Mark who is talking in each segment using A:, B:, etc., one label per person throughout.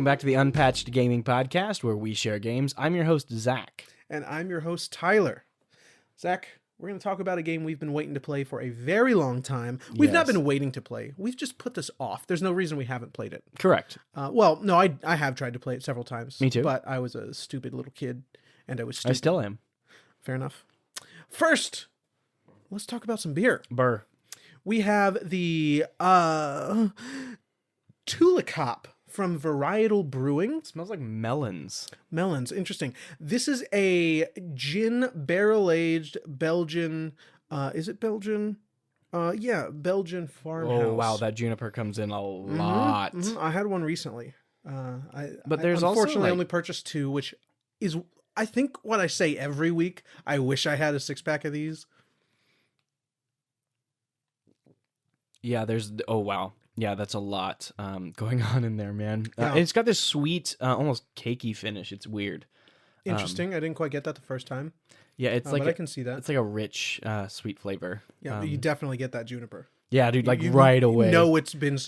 A: back to the Unpatched Gaming Podcast, where we share games. I'm your host, Zach.
B: And I'm your host, Tyler. Zach, we're going to talk about a game we've been waiting to play for a very long time. We've not been waiting to play. We've just put this off. There's no reason we haven't played it.
A: Correct.
B: Well, no, I have tried to play it several times.
A: Me too.
B: But I was a stupid little kid, and I was stupid.
A: I still am.
B: Fair enough. First, let's talk about some beer.
A: Burr.
B: We have the Tulicop from Varietal Brewing.
A: It smells like melons.
B: Melons, interesting. This is a gin barrel-aged Belgian, is it Belgian? Yeah, Belgian farmhouse.
A: Oh, wow, that juniper comes in a lot.
B: Mm-hmm. I had one recently.
A: But there's also,
B: unfortunately only purchased two, which is, I think, what I say every week. I wish I had a 6-pack of these.
A: Yeah, oh, wow. Yeah, that's a lot going on in there, man.
B: Yeah.
A: It's got this sweet, almost cakey finish. It's weird.
B: Interesting. I didn't quite get that the first time.
A: Yeah, it's like
B: but I can see that.
A: It's like a rich, sweet flavor.
B: Yeah, but you definitely get that juniper.
A: Yeah, dude, like right away.
B: You know it's been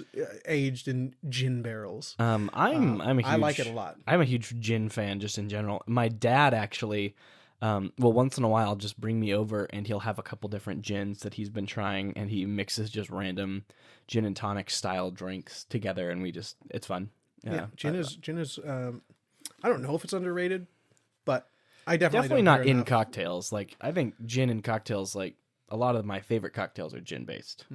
B: aged in gin barrels.
A: I'm a huge.
B: I like it a lot.
A: I'm a huge gin fan, just in general. My dad actually, once in a while, just bring me over, and he'll have a couple different gins that he's been trying, and he mixes just random gin and tonic style drinks together, and it's fun.
B: Yeah, gin is. I don't know if it's underrated, but I definitely don't
A: not
B: care
A: in
B: enough.
A: cocktails. Like, I think gin and cocktails, like a lot of my favorite cocktails are gin based.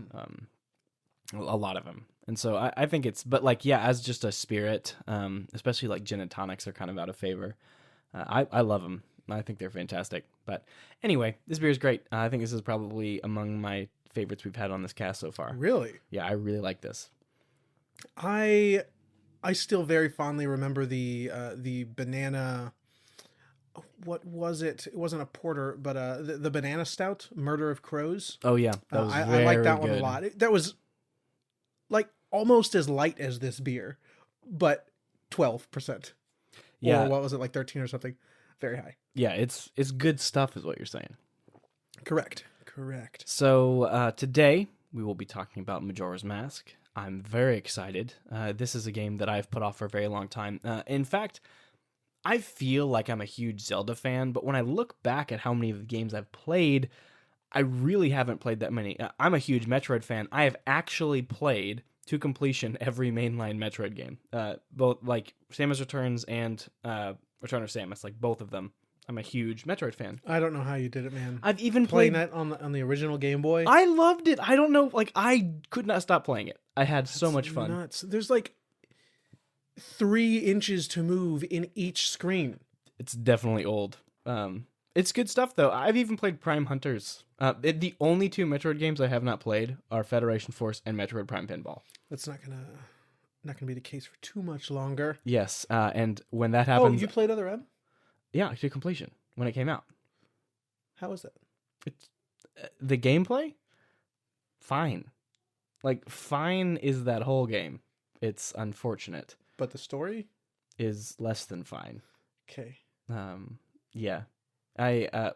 A: A lot of them. And so I think but like, yeah, as just a spirit, especially like gin and tonics are kind of out of favor. I love them. I think they're fantastic. But anyway, this beer is great. I think this is probably among my favorites we've had on this cast so far.
B: Really?
A: Yeah, I really like this.
B: I still very fondly remember the banana. What was it? It wasn't a porter, but the banana stout, Murder of Crows.
A: Oh yeah, that was
B: I like that one
A: good.
B: a lot. That was like almost as light as this beer, but 12%.
A: Yeah,
B: or what was it, like 13 or something? Very high.
A: Yeah, it's good stuff, is what you're saying.
B: Correct.
A: So today we will be talking about Majora's Mask. I'm very excited. This is a game that I've put off for a very long time. In fact, I feel like I'm a huge Zelda fan, but when I look back at how many of the games I've played, I really haven't played that many. I'm a huge Metroid fan. I have actually played to completion every mainline Metroid game, both like Samus Returns and Return of Samus, like both of them. I'm a huge Metroid fan.
B: I don't know how you did it, man.
A: I've even
B: playing
A: played
B: that on the original Game Boy.
A: I loved it. I don't know, like I could not stop playing it. I had so much fun.
B: Nuts. There's like 3 inches to move in each screen.
A: It's definitely old. It's good stuff though. I've even played Prime Hunters. The only 2 Metroid games I have not played are Federation Force and Metroid Prime Pinball.
B: That's not gonna be the case for too much longer.
A: Yes, and when that happens,
B: Oh, you played Other M?
A: Yeah, to completion when it came out.
B: How was that?
A: It's the gameplay. Fine, like fine is that whole game. It's unfortunate,
B: but the story
A: is less than fine.
B: Okay.
A: Yeah.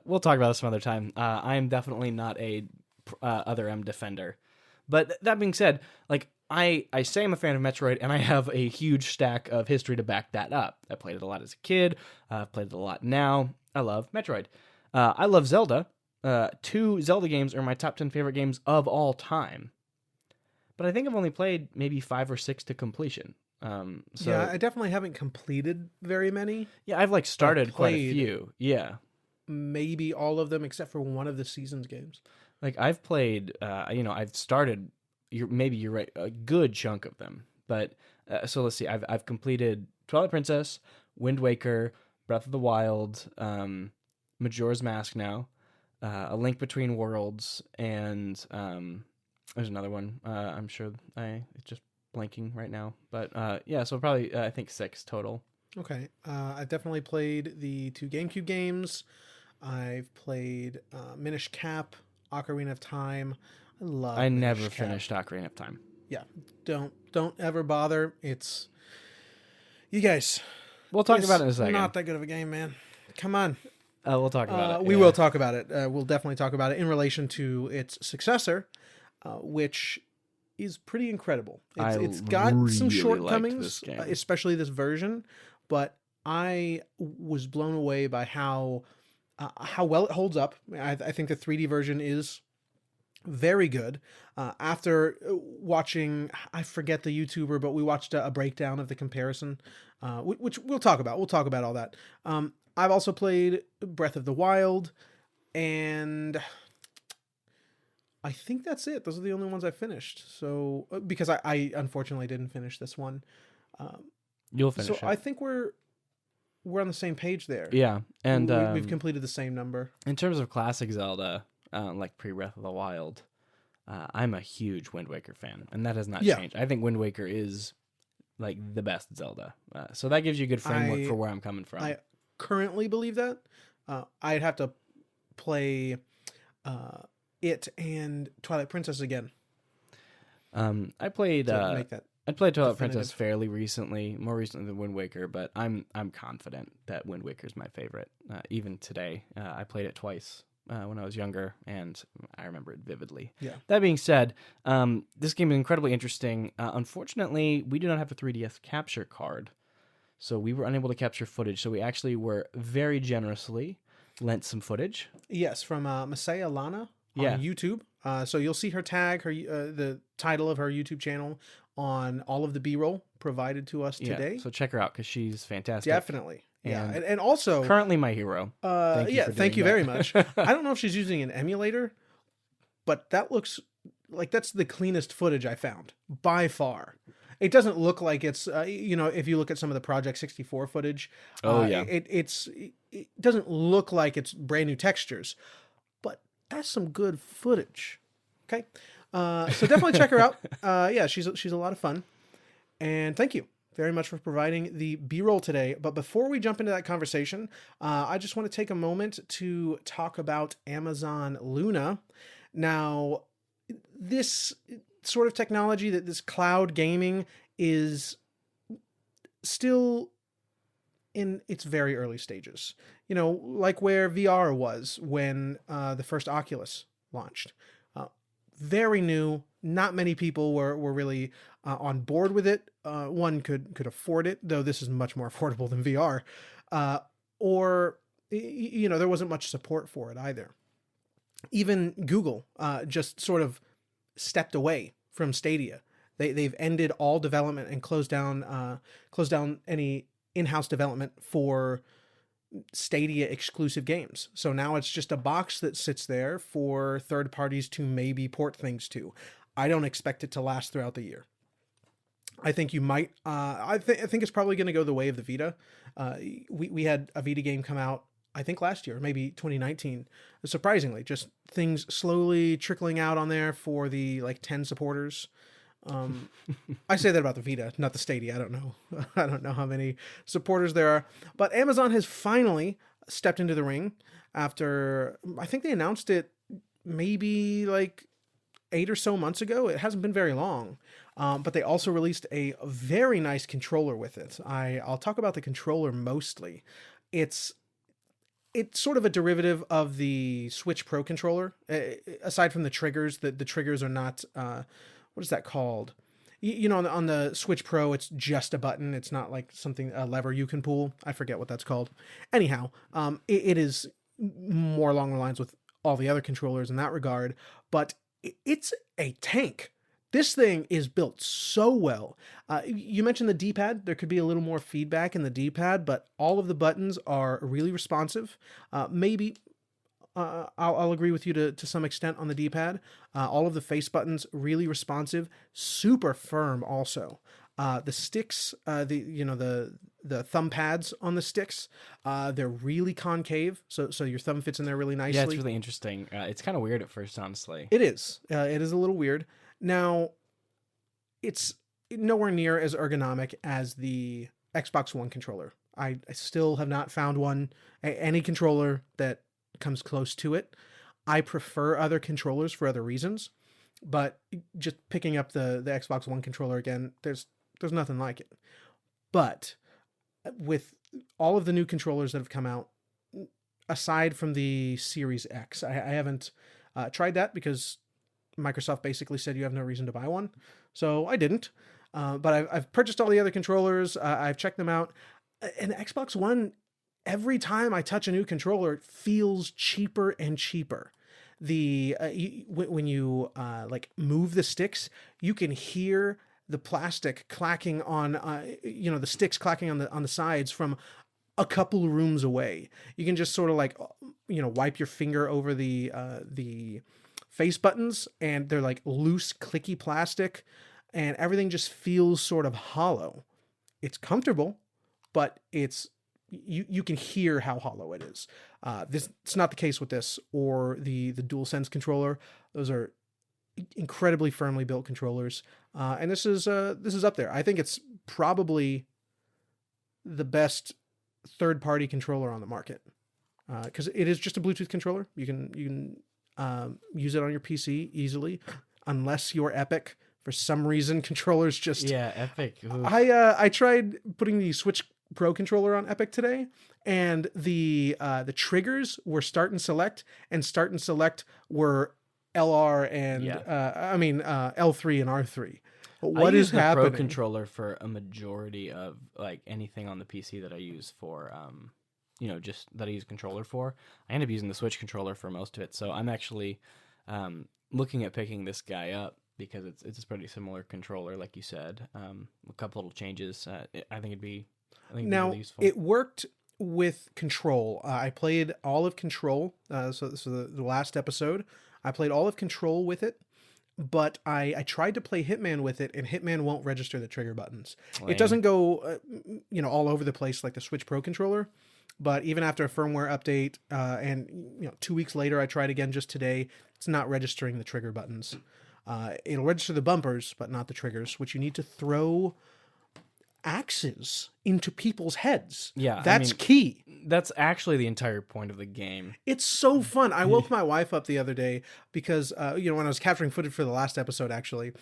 A: We'll talk about this some other time. I am definitely not a Other M defender. But that being said, like I say I'm a fan of Metroid, and I have a huge stack of history to back that up. I played it a lot as a kid. I've played it a lot now. I love Metroid. I love Zelda. 2 Zelda games are my top 10 favorite games of all time. But I think I've only played maybe 5 or 6 to completion.
B: Yeah, I definitely haven't completed very many.
A: Yeah, I've like started quite a few. Yeah.
B: Maybe all of them except for one of the Seasons games.
A: Like I've played, I've started. Maybe you're right, a good chunk of them. But so let's see. I've completed Twilight Princess, Wind Waker, Breath of the Wild, Majora's Mask now, A Link Between Worlds, and there's another one. I'm sure it's just blanking right now. But yeah, so probably I think 6 total.
B: Okay. I've definitely played the 2 GameCube games. I've played Minish Cap, Ocarina of Time. I
A: never finished Ocarina of Time.
B: Yeah, don't ever bother. It's you guys.
A: We'll talk about it in a second.
B: Not that good of a game, man. Come on.
A: We'll talk about it.
B: We will talk about it. We'll definitely talk about it in relation to its successor, which is pretty incredible.
A: I
B: It's got some
A: really liked this
B: shortcomings,
A: game.
B: especially this version, but I was blown away by how well it holds up. I think the 3D version is very good. After watching, I forget the YouTuber, but we watched a breakdown of the comparison, which we'll talk about. We'll talk about all that. I've also played Breath of the Wild, and I think that's it. Those are the only ones I finished. So because I unfortunately didn't finish this one.
A: You'll finish
B: so
A: it.
B: I think we're on the same page there.
A: Yeah, and
B: we've completed the same number.
A: in terms of classic Zelda, like pre Breath of the Wild, I'm a huge Wind Waker fan, and that has not changed. I think Wind Waker is like the best Zelda. So that gives you a good framework for where I'm coming from.
B: I currently believe that. I'd have to play it and Twilight Princess again.
A: I played
B: to make that
A: I played Twilight
B: definitive.
A: Princess fairly recently, more recently than Wind Waker, but I'm confident that Wind Waker is my favorite. Even today, I played it twice when I was younger, and I remember it vividly.
B: Yeah.
A: That being said, this game is incredibly interesting. Unfortunately, we do not have a 3DS capture card, so we were unable to capture footage. So we actually were very generously lent some footage.
B: Yes, from Masaya Lana on
A: Yeah.
B: YouTube. So you'll see her tag, her the title of her YouTube channel on all of the B-roll provided to us today.
A: So check her out because she's fantastic.
B: Definitely. Yeah,
A: And
B: and also
A: currently my hero. Thank you for
B: thank
A: doing
B: you
A: that.
B: very much. I don't know if she's using an emulator, but that looks like that's the cleanest footage I found by far. It doesn't look like it's if you look at some of the Project 64 footage, it doesn't look like it's brand new textures, but that's some good footage. Okay, so definitely check her out. Yeah, she's a lot of fun, and thank you very much for providing the B-roll today. But before we jump into that conversation, I just want to take a moment to talk about Amazon Luna. Now, this sort of technology, that this cloud gaming, is still in its very early stages. Like where VR was when the first Oculus launched. Very new. Not many people were really on board with it. One could afford it, though this is much more affordable than VR. Or there wasn't much support for it either. Even Google just sort of stepped away from Stadia. They've ended all development and closed down any in-house development for Stadia exclusive games. So now it's just a box that sits there for third parties to maybe port things to. I don't expect it to last throughout the year. I think you might. I think it's probably going to go the way of the Vita. We had a Vita game come out, I think last year, maybe 2019. Surprisingly, just things slowly trickling out on there for the 10 supporters. I say that about the Vita, not the Stadia. I don't know. I don't know how many supporters there are. But Amazon has finally stepped into the ring after, I think they announced it maybe 8 or so months ago. It hasn't been very long. But they also released a very nice controller with it. I'll talk about the controller mostly. It's sort of a derivative of the Switch Pro controller. Aside from the triggers, the triggers are not... what is that called? On the Switch Pro, it's just a button. It's not like a lever you can pull. I forget what that's called. Anyhow, it is more along the lines with all the other controllers in that regard, but it's a tank. This thing is built so well. You mentioned the D-pad. There could be a little more feedback in the D-pad, but all of the buttons are really responsive. Maybe... I'll agree with you to some extent on the D-pad. All of the face buttons really responsive, super firm. Also, the sticks, the thumb pads on the sticks, they're really concave, so your thumb fits in there really nicely.
A: Yeah, it's really interesting. It's kind of weird at first, honestly.
B: It is. It is a little weird. Now, it's nowhere near as ergonomic as the Xbox One controller. I still have not found any controller that comes close to it. I prefer other controllers for other reasons, but just picking up the Xbox One controller again, there's nothing like it. But with all of the new controllers that have come out, aside from the Series X, I haven't tried that because Microsoft basically said you have no reason to buy one, so I didn't. But I've purchased all the other controllers. I've checked them out, and the Xbox One. Every time I touch a new controller, it feels cheaper and cheaper. When you like move the sticks, you can hear the plastic clacking on the sticks clacking on the sides from a couple rooms away. You can just sort of like wipe your finger over the face buttons, and they're like loose, clicky plastic, and everything just feels sort of hollow. It's comfortable, but you can hear how hollow it is. It's not the case with this or the DualSense controller. Those are incredibly firmly built controllers, and this is up there. I think it's probably the best third-party controller on the market, because it is just a Bluetooth controller. You can use it on your PC easily, unless you're Epic. For some reason, controllers just
A: Epic. Oof.
B: I tried putting the Switch Pro controller on Epic today, and the triggers were start and select were LR and L3 and R3. But what is happening?
A: Pro controller for a majority of like anything on the PC that I use for just that I use controller for. I end up using the Switch controller for most of it, so I'm actually looking at picking this guy up because it's a pretty similar controller, like you said. A couple little changes. I think it'd be really useful.
B: It worked with Control. I played all of Control. So the last episode, I played all of Control with it, but I tried to play Hitman with it, and Hitman won't register the trigger buttons. Lame. It doesn't go, all over the place like the Switch Pro controller. But even after a firmware update, and 2 weeks later, I tried again just today. It's not registering the trigger buttons. It'll register the bumpers, but not the triggers, which you need to throw axes into people's heads.
A: Yeah,
B: that's key.
A: That's actually the entire point of the game.
B: It's so fun. I woke my wife up the other day because when I was capturing footage for the last episode, actually,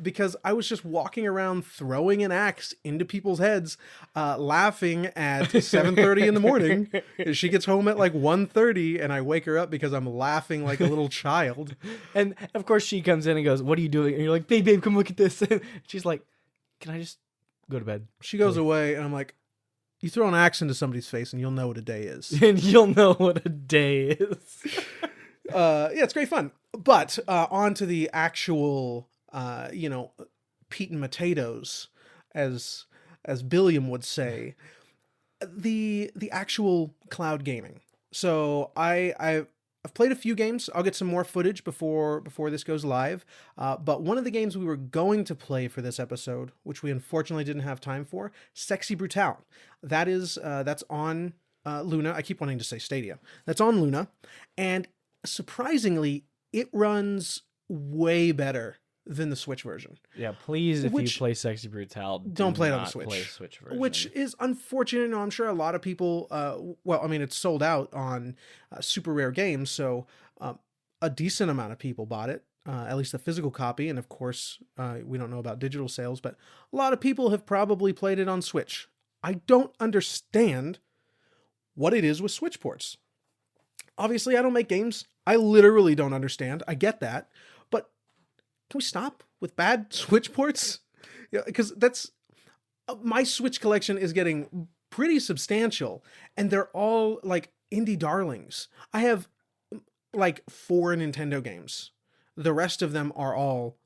B: because I was just walking around throwing an axe into people's heads, laughing at 7:30 in the morning. She gets home at like 1:30, and I wake her up because I'm laughing like a little child.
A: And of course she comes in and goes, "What are you doing?" And you're like, babe, come look at this." And she's like, "Can I just go to bed?"
B: She goes away, and I'm like, you throw an axe into somebody's face and you'll know what a day is.
A: And you'll know what a day is.
B: It's great fun. But on to the actual, Pete and potatoes, as Billiam would say, the actual cloud gaming. So I've played a few games. I'll get some more footage before this goes live. But one of the games we were going to play for this episode, which we unfortunately didn't have time for, Sexy Brutale. That's on Luna. I keep wanting to say Stadia. That's on Luna. And surprisingly, it runs way better than the Switch version.
A: Yeah, please, if you play Sexy Brutale,
B: don't play it on the Switch.
A: Play Switch version.
B: Which is unfortunate. I'm sure a lot of people, it's sold out on Super Rare Games, so a decent amount of people bought it, at least a physical copy, and of course, we don't know about digital sales, but a lot of people have probably played it on Switch. I don't understand what it is with Switch ports. Obviously, I don't make games. I literally don't understand. I get that. But can we stop with bad Switch ports? Yeah, because that's... my Switch collection is getting pretty substantial, and they're all, like, indie darlings. I have, like, 4 Nintendo games. The rest of them are all,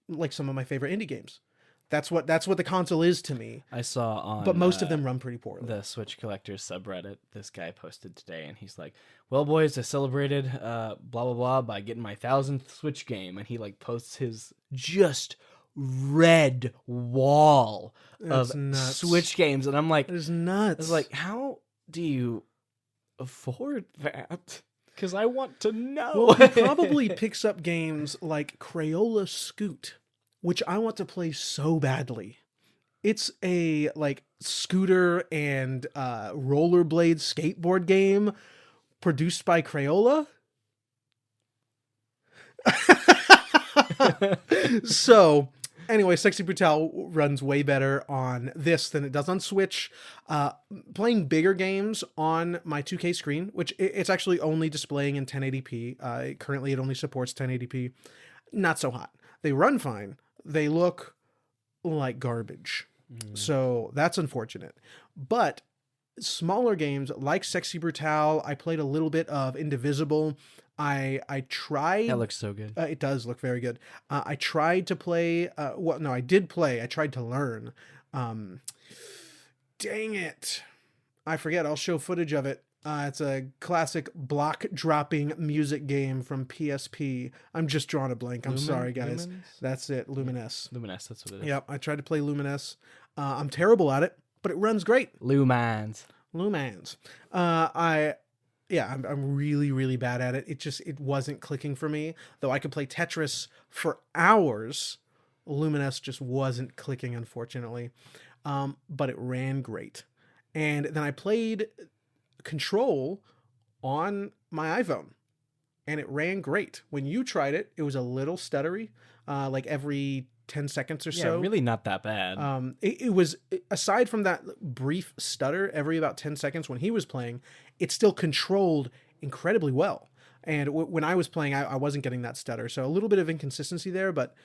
B: like, some of my favorite indie games. That's what the console is to me.
A: I saw on...
B: but most of them run pretty poorly.
A: The Switch Collectors subreddit, this guy posted today, and he's like, "Well, boys, I celebrated blah, blah, blah by getting my 1,000th Switch game." And he, like, posts his just red wall of Switch games. And I'm like...
B: it's nuts.
A: I was like, how do you afford that? Because I want to know.
B: Well, he probably picks up games like Crayola Scoot, which I want to play so badly. It's a like scooter and rollerblade skateboard game produced by Crayola. So Anyway, Sexy Brutale runs way better on this than it does on Switch. Playing bigger games on my 2K screen, which it's actually only displaying in 1080p. Currently, it only supports 1080p. Not so hot. They run fine. They look like garbage. So that's unfortunate. But smaller games like Sexy Brutale, I played a little bit of Indivisible. I tried.
A: That looks so good.
B: It does look very good. I tried to play. I did play. I tried to learn. Dang it. I forget. I'll show footage of it. It's a classic block dropping music game from PSP. I'm just drawing a blank. I'm sorry, guys.
A: Lumines?
B: That's it. Lumines.
A: Lumines, that's what it is.
B: Yep. I tried to play Lumines. I'm terrible at it, but it runs great.
A: Lumines.
B: I'm really, really bad at it. It wasn't clicking for me. Though I could play Tetris for hours, Lumines just wasn't clicking, unfortunately. But it ran great. And then I played Control on my iPhone, and it ran great. When you tried it, it was a little stuttery, like every 10 seconds or so.
A: Yeah, really not that bad.
B: It was, aside from that brief stutter every about 10 seconds when he was playing, it still controlled incredibly well. And when I was playing, I wasn't getting that stutter. So a little bit of inconsistency there, but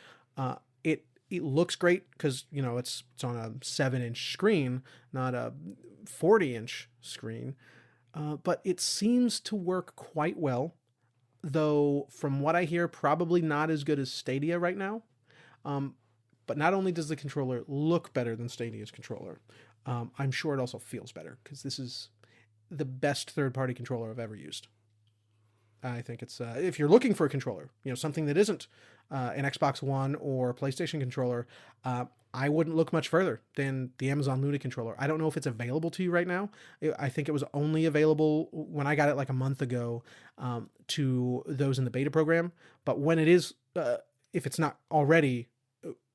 B: it looks great because, it's on a 7-inch screen, not a 40-inch screen. But it seems to work quite well, though from what I hear, probably not as good as Stadia right now. But not only does the controller look better than Stadia's controller, I'm sure it also feels better because this is the best third-party controller I've ever used. I think it's, if you're looking for a controller, something that isn't an Xbox One or PlayStation controller, I wouldn't look much further than the Amazon Luna controller. I don't know if it's available to you right now. I think it was only available when I got it like a month ago to those in the beta program. But when it is, if it's not already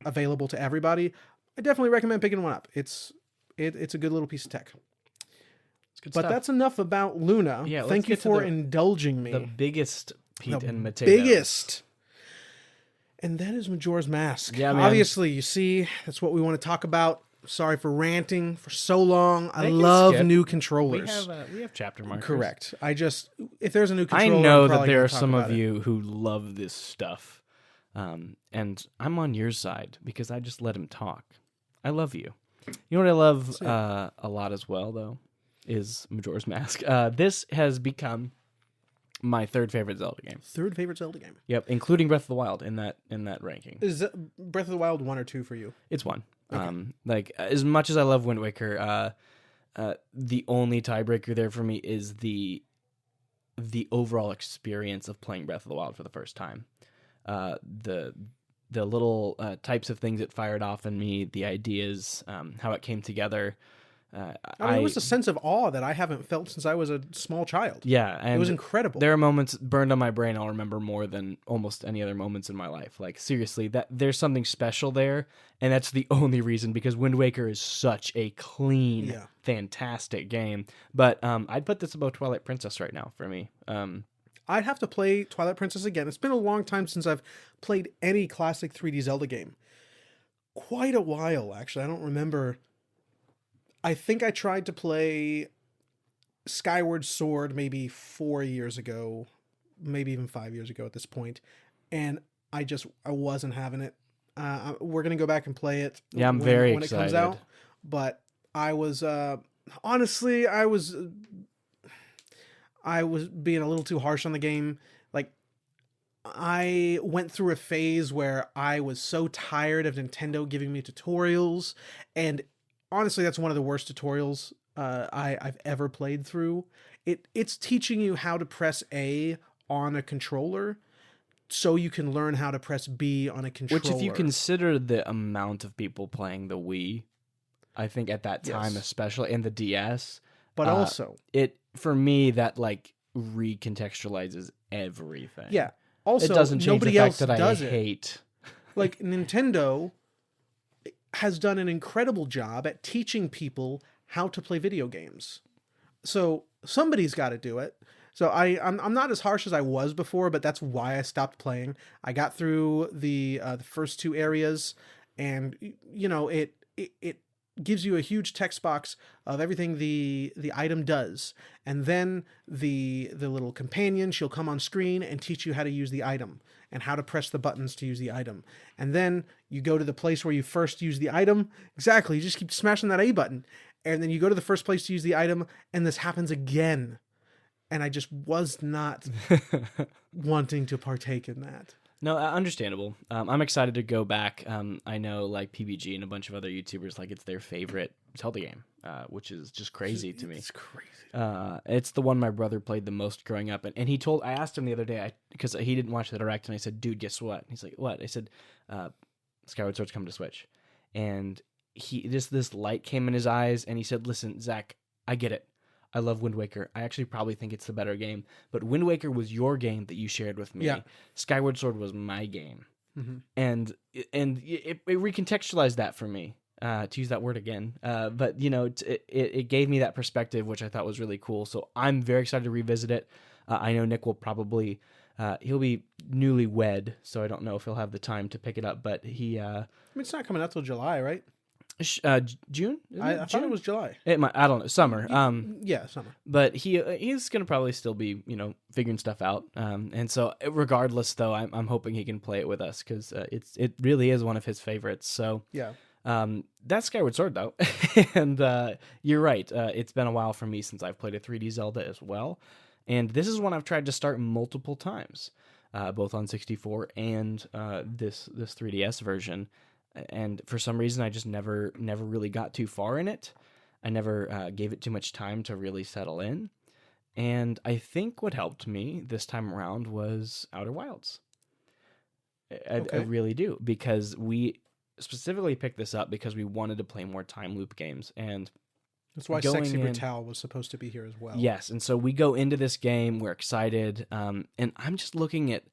B: available to everybody, I definitely recommend picking one up. It's a good little piece of tech. But that's enough about Luna.
A: Yeah,
B: thank you for indulging me.
A: The biggest Pete and potatoes.
B: Biggest. And that is Majora's Mask.
A: Yeah, man.
B: Obviously, you see, that's what we want to talk about. Sorry for ranting for so long. I love new controllers.
A: We have chapter markers.
B: Correct. If there's a new controller,
A: I know that there are some of you who love this stuff. And I'm on your side because I just let him talk. I love you. You know what I love a lot as well, though, is Majora's Mask. This has become my third favorite Zelda game.
B: Third favorite Zelda game.
A: Yep, including Breath of the Wild in that ranking.
B: Is Breath of the Wild 1 or 2 for you?
A: It's 1.
B: Okay.
A: As much as I love Wind Waker, the only tiebreaker there for me is the overall experience of playing Breath of the Wild for the first time. The little types of things it fired off in me, the ideas, how it came together.
B: It was a sense of awe that I haven't felt since I was a small child.
A: Yeah, and
B: it was incredible.
A: There are moments burned on my brain I'll remember more than almost any other moments in my life. Like, seriously, there's something special there, and that's the only reason, because Wind Waker is such a clean, fantastic game. But I'd put this above Twilight Princess right now for me.
B: I'd have to play Twilight Princess again. It's been a long time since I've played any classic 3D Zelda game. Quite a while, actually. I don't remember. I think I tried to play Skyward Sword maybe 4 years ago, maybe even 5 years ago at this point, and I wasn't having it. We're gonna go back and play it.
A: Yeah, I'm very excited
B: when it comes out. But I was honestly, I was being a little too harsh on the game. Like, I went through a phase where I was so tired of Nintendo giving me tutorials, and honestly, that's one of the worst tutorials I've ever played through. It's teaching you how to press A on a controller so you can learn how to press B on a controller.
A: Which, if you consider the amount of people playing the Wii, I think at that time especially, and the DS,
B: but also
A: for me, that like recontextualizes everything.
B: Yeah. Also,
A: it doesn't change
B: nobody
A: the fact
B: else
A: that I
B: does
A: hate.
B: Like, Nintendo has done an incredible job at teaching people how to play video games. So somebody's got to do it. So I'm not as harsh as I was before, but that's why I stopped playing. I got through the first two areas, and it gives you a huge text box of everything the item does, and then the little companion, she'll come on screen and teach you how to use the item and how to press the buttons to use the item. And then you go to the place where you first use the item. Exactly, you just keep smashing that A button, and then you go to the first place to use the item, and this happens again. And I just was not wanting to partake in that.
A: No, understandable. I'm excited to go back. I know like PBG and a bunch of other YouTubers, like it's their favorite Zelda game, which is just crazy to me.
B: It's crazy.
A: It's the one my brother played the most growing up. And I asked him the other day, because he didn't watch the Direct, and I said, dude, guess what? And he's like, what? I said, Skyward Sword's coming to Switch. And this light came in his eyes, and he said, listen, Zach, I get it. I love Wind Waker. I actually probably think it's the better game. But Wind Waker was your game that you shared with me.
B: Yeah.
A: Skyward Sword was my game.
B: Mm-hmm.
A: And it recontextualized that for me, to use that word again. But, it gave me that perspective, which I thought was really cool. So I'm very excited to revisit it. I know Nick will probably... he'll be newlywed, so I don't know if he'll have the time to pick it up. But he...
B: I mean, it's not coming out till July, right?
A: June?
B: I thought it was July.
A: It might, I don't know. Summer.
B: Yeah, summer.
A: But he's gonna probably still be figuring stuff out. And so regardless, though, I'm hoping he can play it with us, because it really is one of his favorites. So
B: yeah.
A: That's Skyward Sword though, and you're right. It's been a while for me since I've played a 3D Zelda as well, and this is one I've tried to start multiple times, both on 64 and this 3DS version. And for some reason, I just never really got too far in it. I never gave it too much time to really settle in. And I think what helped me this time around was Outer Wilds. I really do, because we specifically picked this up because we wanted to play more time loop games. And
B: that's why Sexy Brutale was supposed to be here as well.
A: Yes, and so we go into this game, we're excited, and I'm just looking at,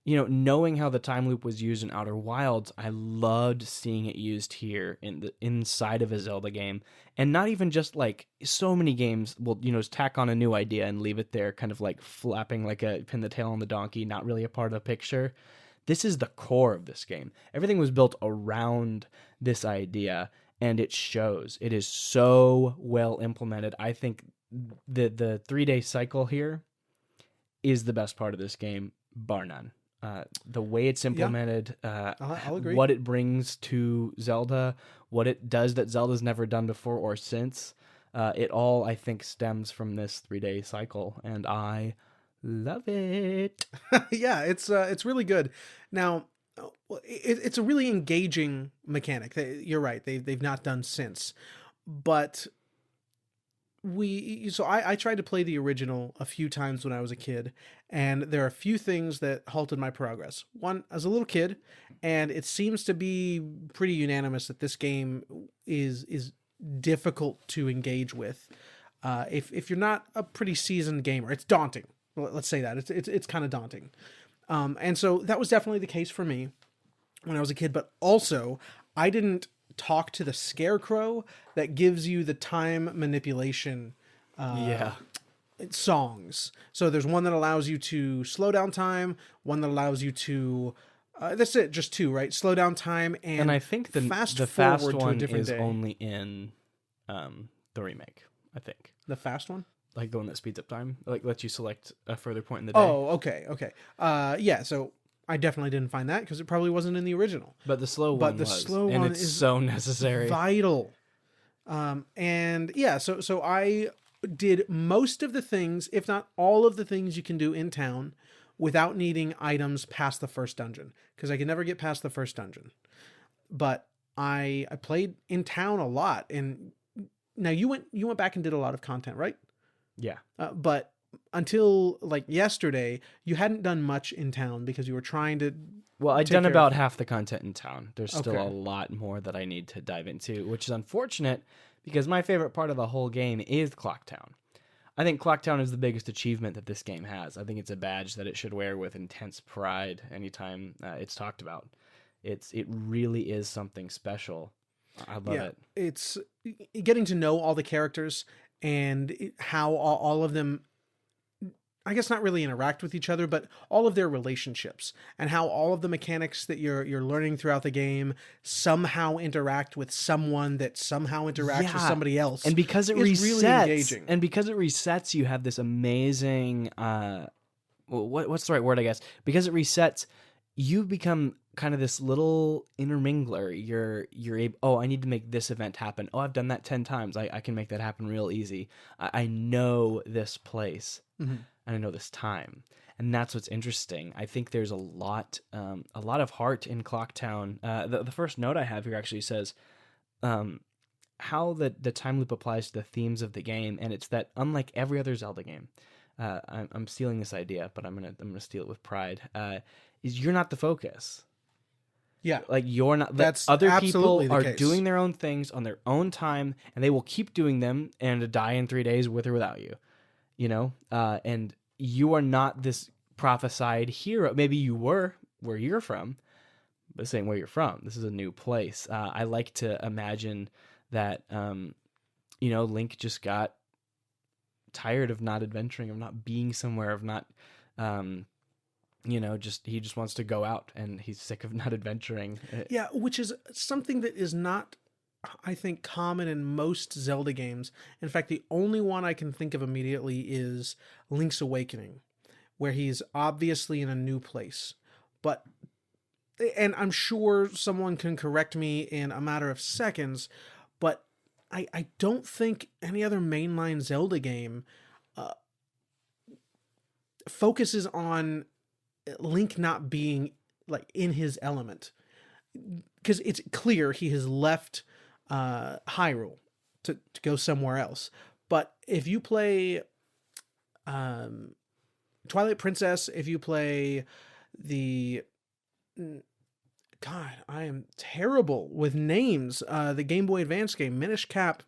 A: knowing how the time loop was used in Outer Wilds, I loved seeing it used here inside of a Zelda game. And not even just like so many games will, tack on a new idea and leave it there, kind of like flapping like a pin the tail on the donkey, not really a part of the picture. This is the core of this game. Everything was built around this idea, and it shows. It is so well implemented. I think the 3-day cycle here is the best part of this game, bar none. The way it's implemented,
B: I'll agree.
A: What it brings to Zelda, what it does that Zelda's never done before or since, it all, I think, stems from this 3-day cycle, and I love it.
B: Yeah, it's really good. Now, it's a really engaging mechanic. You're right. They've not done since, but I tried to play the original a few times when I was a kid, and there are a few things that halted my progress. One, as a little kid, and it seems to be pretty unanimous that this game is difficult to engage with. If you're not a pretty seasoned gamer, it's daunting. Let's say that it's kind of daunting. And so that was definitely the case for me when I was a kid. But also, I didn't talk to the scarecrow that gives you the time manipulation songs. So there's one that allows you to slow down time, one that allows you to that's it, just two, right? Slow down time and
A: I think the fast one is only in the remake, I think.
B: The fast one?
A: Like the one that speeds up time, like lets you select a further point in the day.
B: Oh, okay. Yeah, so I definitely didn't find that because it probably wasn't in the original.
A: But the slow one and it's so necessary.
B: Vital. And yeah, so I did most of the things, if not all of the things you can do in town without needing items past the first dungeon, because I could never get past the first dungeon. But I played in town a lot, and now you went back and did a lot of content, right?
A: Yeah.
B: But until like yesterday, you hadn't done much in town because you were trying to.
A: Well, I'd done about half the content in town. There's still a lot more that I need to dive into, which is unfortunate because my favorite part of the whole game is Clocktown. I think Clocktown is the biggest achievement that this game has. I think it's a badge that it should wear with intense pride anytime it's talked about. It really is something special. I love it.
B: It's getting to know all the characters and how all of them I guess not really interact with each other, but all of their relationships and how all of the mechanics that you're learning throughout the game somehow interact with someone that somehow interacts with
A: Yeah.
B: somebody else
A: And because it
B: is really engaging.
A: resets, you have this amazing what's the right word, I guess? Because it resets, you become kind of this little intermingler. You're able, oh, I need to make this event happen. Oh, I've done that 10 times. I can make that happen real easy. I know this place
B: Mhm.
A: and I know this time. And that's what's interesting. I think there's a lot of heart in Clocktown. The first note I have here actually says how the time loop applies to the themes of the game, and it's that unlike every other Zelda game, I'm stealing this idea, but I'm gonna steal it with pride. Is you're not the focus.
B: Yeah.
A: Like you're not.
B: That's
A: Other
B: absolutely
A: people
B: the
A: are
B: case.
A: doing their own things on their own time, and they will keep doing them and die in 3 days with or without you. You know, and you are not this prophesied hero. Maybe you were where you're from, but this ain't where you're from. This is a new place. I like to imagine that, Link just got tired of not adventuring, of not being somewhere, of not, he just wants to go out, and he's sick of not adventuring.
B: Yeah, which is something that is not, I think, common in most Zelda games. In fact, the only one I can think of immediately is Link's Awakening, where he's obviously in a new place. But, and I'm sure someone can correct me in a matter of seconds, but I don't think any other mainline Zelda game focuses on Link not being like in his element, because it's clear he has left Hyrule to go somewhere else. But if you play Twilight Princess, if you play the God, I am terrible with names. The Game Boy Advance game, Minish Cap.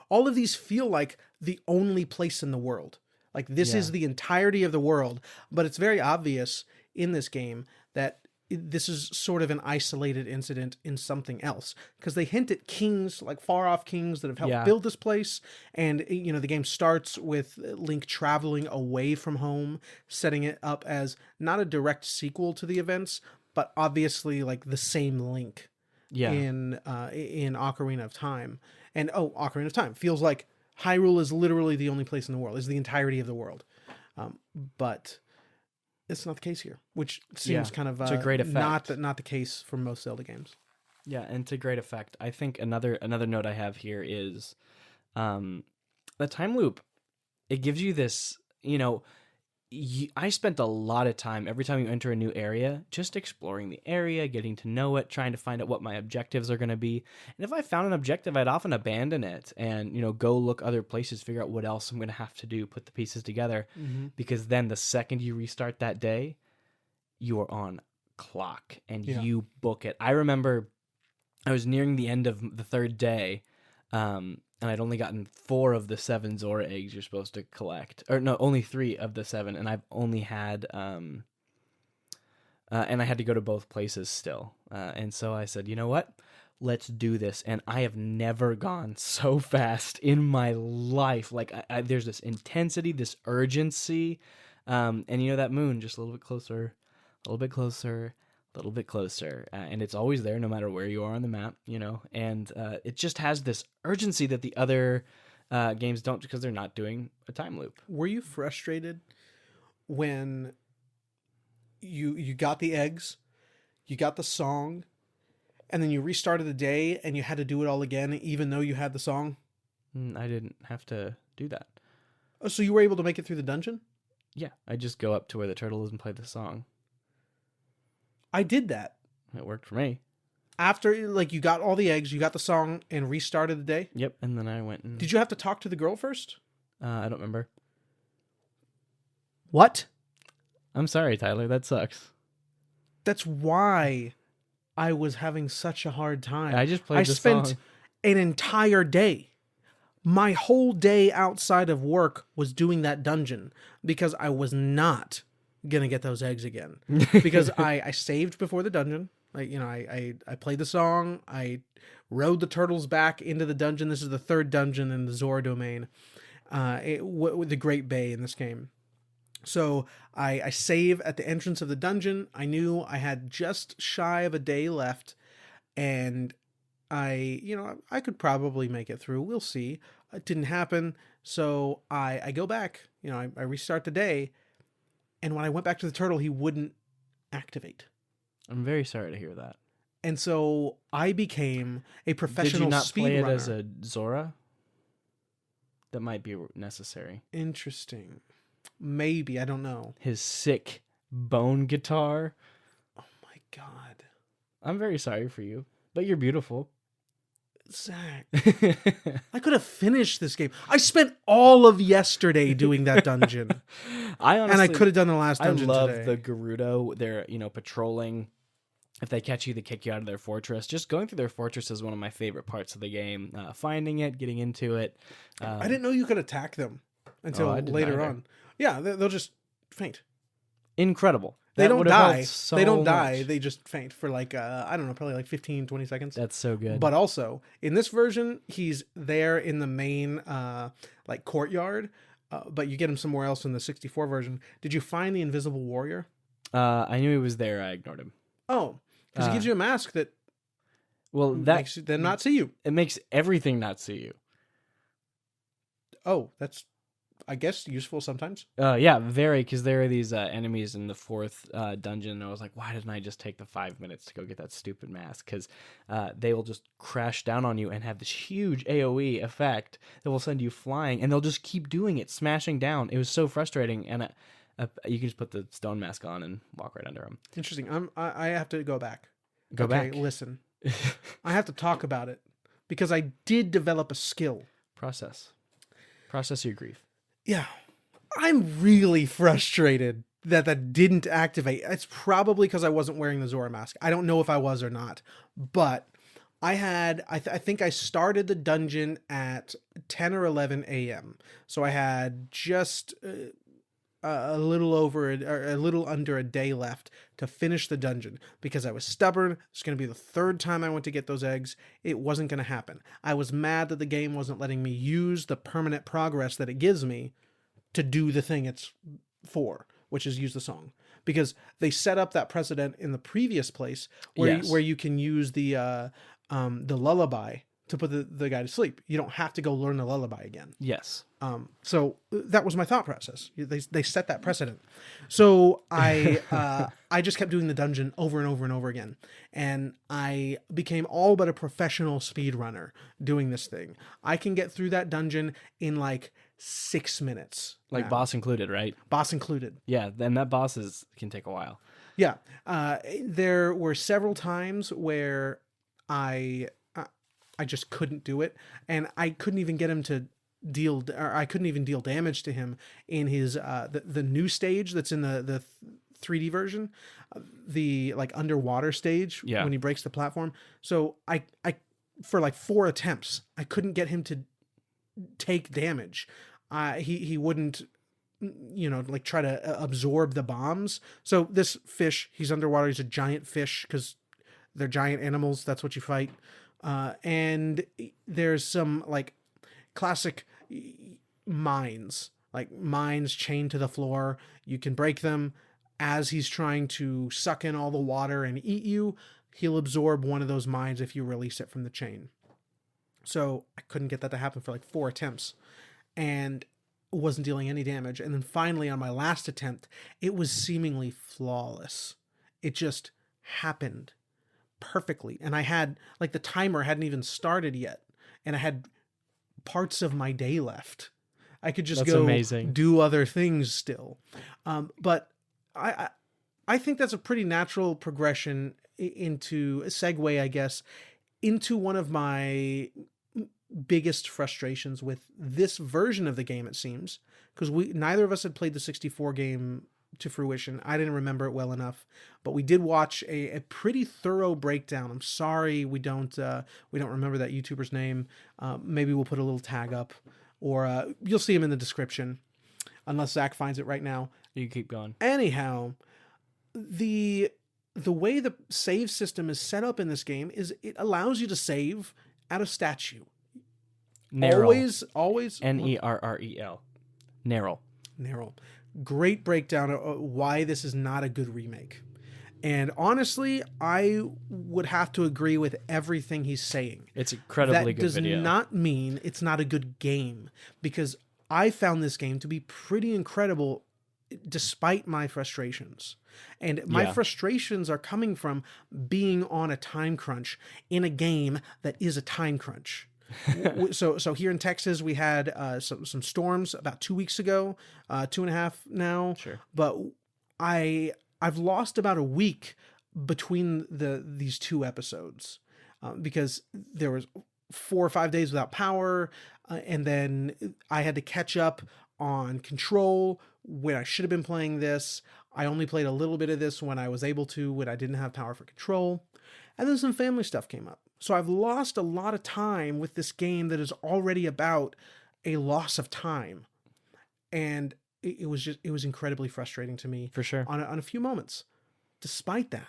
B: All of these feel like the only place in the world. Like this is the entirety of the world, but it's very obvious in this game that this is sort of an isolated incident in something else, because they hint at kings, like far off kings that have helped build this place. And, the game starts with Link traveling away from home, setting it up as not a direct sequel to the events, but obviously like the same Link in Ocarina of Time. And Ocarina of Time feels like Hyrule is literally the only place in the world, is the entirety of the world. But it's not the case here, which seems kind of
A: to great effect.
B: Not the case for most Zelda games.
A: Yeah, and to great effect. I think another note I have here is the time loop. It gives you this, I spent a lot of time every time you enter a new area just exploring the area, getting to know it, trying to find out what my objectives are going to be. And if I found an objective, I'd often abandon it and, go look other places, figure out what else I'm going to have to do, put the pieces together.
B: Mm-hmm.
A: Because then the second you restart that day, you are on clock and you book it. I remember I was nearing the end of the third day, and I'd only gotten 4 of the 7 Zora eggs you're supposed to collect. Or no, only 3 of the 7, and I've only had... and I had to go to both places still. And so I said, you know what? Let's do this. And I have never gone so fast in my life. Like, there's this intensity, this urgency. And that moon, just a little bit closer, a little bit closer, a little bit closer, and it's always there no matter where you are on the map, and it just has this urgency that the other games don't, because they're not doing a time loop.
B: Were you frustrated when you got the eggs, you got the song, and then you restarted the day and you had to do it all again even though you had the song?
A: I didn't have to do that.
B: Oh, so you were able to make it through the dungeon?
A: Yeah, I just go up to where the turtle is and play the song.
B: I did that.
A: It worked for me.
B: After, like, you got all the eggs, you got the song, and restarted the day?
A: Yep, and then I went and...
B: Did you have to talk to the girl first?
A: I don't remember.
B: What?
A: I'm sorry, Tyler, that sucks.
B: That's why I was having such a hard time.
A: I just played the song. I spent
B: an entire day. My whole day outside of work was doing that dungeon because I was not gonna get those eggs again. Because I saved before the dungeon. Like, I played the song. I rode the turtles back into the dungeon. This is the 3rd dungeon in the Zora domain. With the Great Bay in this game. So I save at the entrance of the dungeon. I knew I had just shy of a day left, and I could probably make it through. We'll see. It didn't happen. So I go back, I restart the day. And when I went back to the turtle, he wouldn't activate.
A: I'm very sorry to hear that.
B: And so I became a professional speedrunner.
A: Did you not play it as a Zora? That might be necessary.
B: Interesting. Maybe. I don't know.
A: His sick bone guitar.
B: Oh my God.
A: I'm very sorry for you, but you're beautiful.
B: Zach, I could have finished this game. I spent all of yesterday doing that dungeon. And I could have done the last dungeon
A: today. I love
B: today.
A: the Gerudo. They're, patrolling. If they catch you, they kick you out of their fortress. Just going through their fortress is one of my favorite parts of the game. Finding it, getting into it.
B: I didn't know you could attack them until later on. Yeah, they'll just faint.
A: Incredible.
B: They don't die.
A: So
B: they don't die.
A: much.
B: They just faint for I don't know, probably like 15, 20 seconds.
A: That's so good.
B: But also, in this version, he's there in the main courtyard, but you get him somewhere else in the 64 version. Did you find the Invisible Warrior?
A: I knew he was there. I ignored him.
B: Oh, because he gives you a mask that makes them not see you.
A: It makes everything not see you.
B: Oh, that's, I guess, useful sometimes.
A: Yeah, very, because there are these enemies in the fourth dungeon, and I was like, why didn't I just take the 5 minutes to go get that stupid mask? Because they will just crash down on you and have this huge AoE effect that will send you flying, and they'll just keep doing it, smashing down. It was so frustrating, and you can just put the stone mask on and walk right under them.
B: Interesting. I have to go back.
A: Go back.
B: Listen. I have to talk about it, because I did develop a skill.
A: Process your grief.
B: Yeah, I'm really frustrated that didn't activate. It's probably because I wasn't wearing the Zora mask. I don't know if I was or not, but I think I started the dungeon at 10 or 11 a.m. So I had just a little under a day left to finish the dungeon, because I was stubborn. It's going to be the third time I went to get those eggs. It wasn't going to happen. I was mad that the game wasn't letting me use the permanent progress that it gives me to do the thing it's for, which is use the song, because they set up that precedent in the previous place where you can use the lullaby to put the guy to sleep. You don't have to go learn the lullaby again.
A: Yes.
B: So that was my thought process. They set that precedent. So I just kept doing the dungeon over and over and over again. And I became all but a professional speedrunner doing this thing. I can get through that dungeon in like 6 minutes.
A: Like now. Boss included, right?
B: Boss included.
A: Yeah, and that boss can take a while.
B: Yeah. There were several times where I just couldn't do it, and I couldn't even get him to I couldn't even deal damage to him in his the new stage that's in the 3D version, the like underwater stage when he breaks the platform. So I for like 4 attempts I couldn't get him to take damage. He wouldn't like try to absorb the bombs. So this fish, he's underwater, he's a giant fish because they're giant animals, that's what you fight. And there's some like classic mines chained to the floor. You can break them. As he's trying to suck in all the water and eat you, he'll absorb one of those mines if you release it from the chain. So I couldn't get that to happen for like 4 attempts, and wasn't dealing any damage. And then finally on my last attempt, it was seemingly flawless. It just happened perfectly, and I had like the timer hadn't even started yet, and I had parts of my day left. I could just do other things still. But I think that's a pretty natural progression into a segue, I guess, into one of my biggest frustrations with this version of the game, it seems, because neither of us had played the 64 game to fruition. I didn't remember it well enough, but we did watch a pretty thorough breakdown. I'm sorry we don't remember that YouTuber's name. Maybe we'll put a little tag up, or you'll see him in the description, unless Zach finds it right now.
A: You keep going.
B: Anyhow, the way the save system is set up in this game is it allows you to save at a statue.
A: Nerl.
B: Always
A: Nerrel. Nerl.
B: Nerl. Great breakdown of why this is not a good remake. And honestly, I would have to agree with everything he's saying.
A: It's incredibly
B: That
A: good
B: does
A: video.
B: not mean it's not a good game, because I found this game to be pretty incredible despite my frustrations. And my
A: Yeah.
B: frustrations are coming from being on a time crunch in a game that is a time crunch. So here in Texas, we had some storms about 2 weeks ago, 2.5 now.
A: Sure.
B: But I've lost about a week between these two episodes because there was 4 or 5 days without power, and then I had to catch up on Control when I should have been playing this. I only played a little bit of this when I was able to, when I didn't have power for Control. And then some family stuff came up. So I've lost a lot of time with this game that is already about a loss of time. And it was incredibly frustrating to me
A: For sure.
B: on a few moments. Despite that,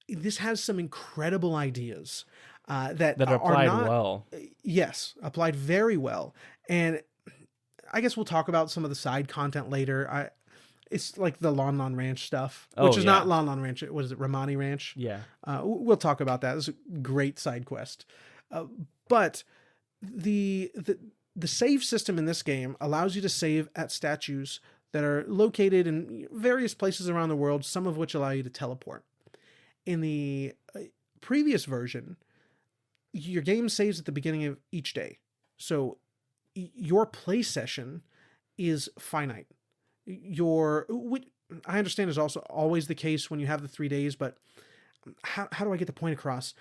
B: this has some incredible ideas that
A: That applied
B: are not,
A: well.
B: Yes, applied very well. And I guess we'll talk about some of the side content later. It's like the Lon Lon Ranch stuff, which is not Lon Lon Ranch. What is it, Romani Ranch?
A: Yeah.
B: We'll talk about that. It's a great side quest. But the save system in this game allows you to save at statues that are located in various places around the world, some of which allow you to teleport. In the previous version, your game saves at the beginning of each day. So your play session is finite. I understand is also always the case when you have the 3 days, but how do I get the point across?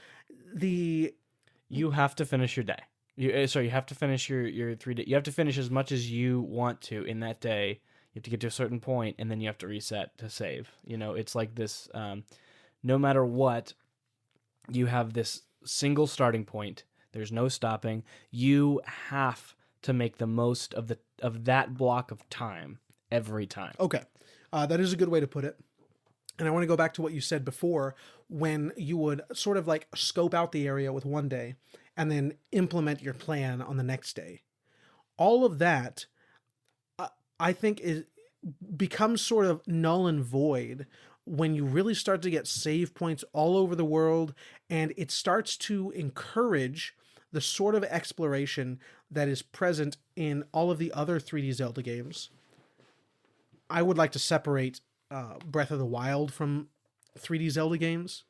A: You have to finish your day. You have to finish your 3 day. You have to finish as much as you want to in that day. You have to get to a certain point, and then you have to reset to save. It's like this. No matter what, you have this single starting point. There's no stopping. You have to make the most of that block of time every time.
B: Okay, that is a good way to put it. And I want to go back to what you said before, when you would sort of like scope out the area with one day and then implement your plan on the next day. All of that, I think, becomes sort of null and void when you really start to get save points all over the world, and it starts to encourage the sort of exploration that is present in all of the other 3D Zelda games. I would like to separate Breath of the Wild from 3D Zelda games.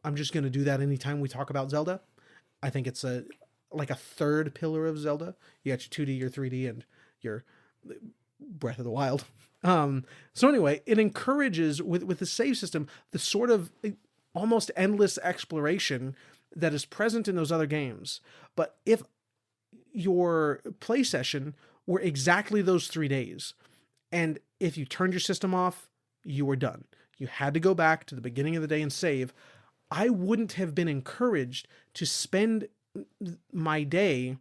B: I'm just going to do that anytime we talk about Zelda. I think it's like a third pillar of Zelda. You got your 2D, your 3D, and your Breath of the Wild. So anyway, it encourages, with the save system, the sort of almost endless exploration that is present in those other games. But if your play session were exactly those 3 days, and if you turned your system off, you were done. You had to go back to the beginning of the day and save. I wouldn't have been encouraged to spend my day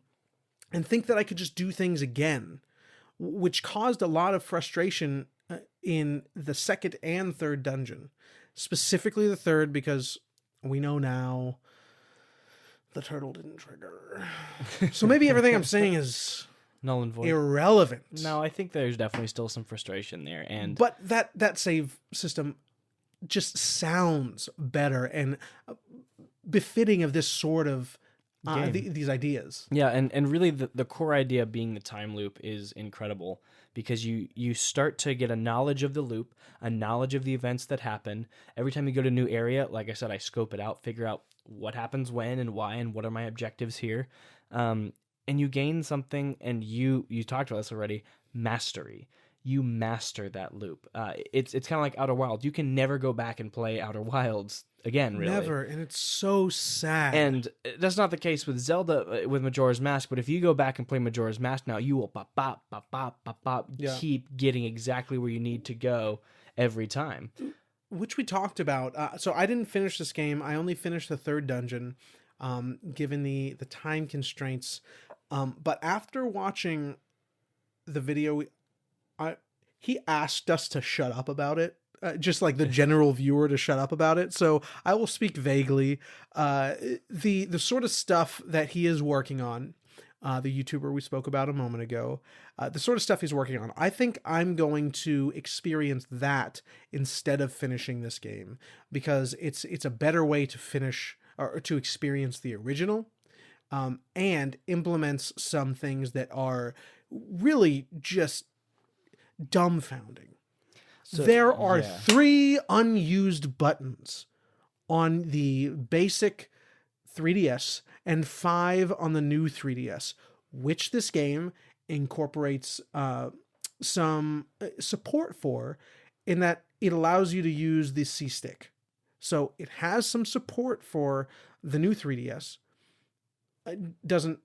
B: and think that I could just do things again, which caused a lot of frustration in the second and third dungeon. Specifically the third, because we know now the turtle didn't trigger. So maybe everything I'm saying is
A: Null and void.
B: irrelevant.
A: No, I think there's definitely still some frustration there,
B: But that save system just sounds better and befitting of this sort of these ideas.
A: Yeah, and really the core idea being the time loop is incredible, because you start to get a knowledge of the loop, a knowledge of the events that happen. Every time you go to a new area, like I said, I scope it out, figure out what happens when and why and what are my objectives here. And you gain something, and you talked about this already, mastery. You master that loop. It's kind of like Outer Wilds. You can never go back and play Outer Wilds again, really.
B: Never, and it's so sad.
A: And that's not the case with Zelda, with Majora's Mask, but if you go back and play Majora's Mask now, you will keep getting exactly where you need to go every time.
B: Which we talked about. So I didn't finish this game. I only finished the third dungeon, given the time constraints. But after watching the video, he asked us to shut up about it. Just like the general viewer to shut up about it. So I will speak vaguely. The sort of stuff that he is working on, the YouTuber we spoke about a moment ago, the sort of stuff he's working on. I think I'm going to experience that instead of finishing this game, because it's a better way to finish or to experience the original, and implements some things that are really just dumbfounding.
A: So,
B: There are
A: yeah.
B: 3 unused buttons on the basic 3DS and 5 on the new 3DS, which this game incorporates some support for, in that it allows you to use the C stick. So it has some support for the new 3DS. It doesn't,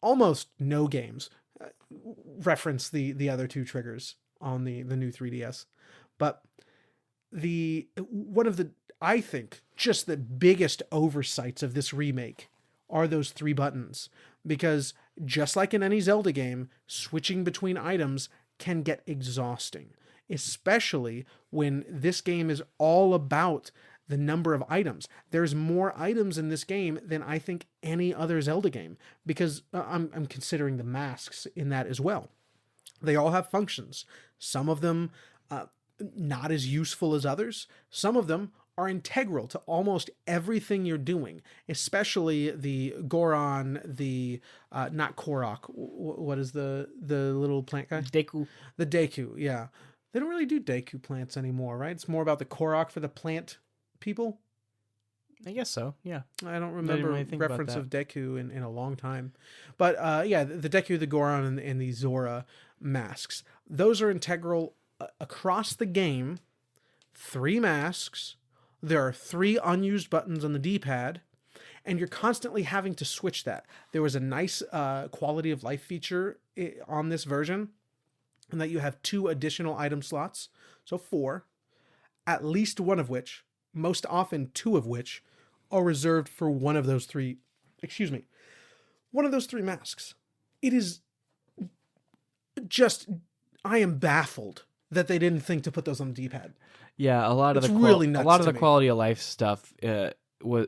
B: almost no games reference the other 2 triggers on the new 3DS. But one of the, I think, just the biggest oversights of this remake are those 3 buttons, because just like in any Zelda game, switching between items can get exhausting, especially when this game is all about the number of items. There's more items in this game than I think any other Zelda game, because I'm considering the masks in that as well. They all have functions. Some of them not as useful as others. Some of them are integral to almost everything you're doing, especially the Goron, the not Korok. What is the little plant guy?
A: Deku.
B: The Deku, yeah. They don't really do Deku plants anymore, right? It's more about the Korok for the plant people.
A: I guess so, yeah.
B: I don't remember
A: really think about
B: reference
A: that.
B: of Deku in a long time. But yeah, the Deku, the Goron, and the Zora masks. Those are integral across the game. 3 masks. There are 3 unused buttons on the D-pad, and you're constantly having to switch that. There was a nice quality of life feature on this version, and that you have 2 additional item slots, so 4, at least one of which, most often 2 of which, are reserved for one of those 3 masks. It is just, I am baffled that they didn't think to put those on the D-pad.
A: Yeah, a lot of
B: It's
A: the
B: really
A: a
B: nuts
A: lot of
B: to
A: the
B: me.
A: quality of life stuff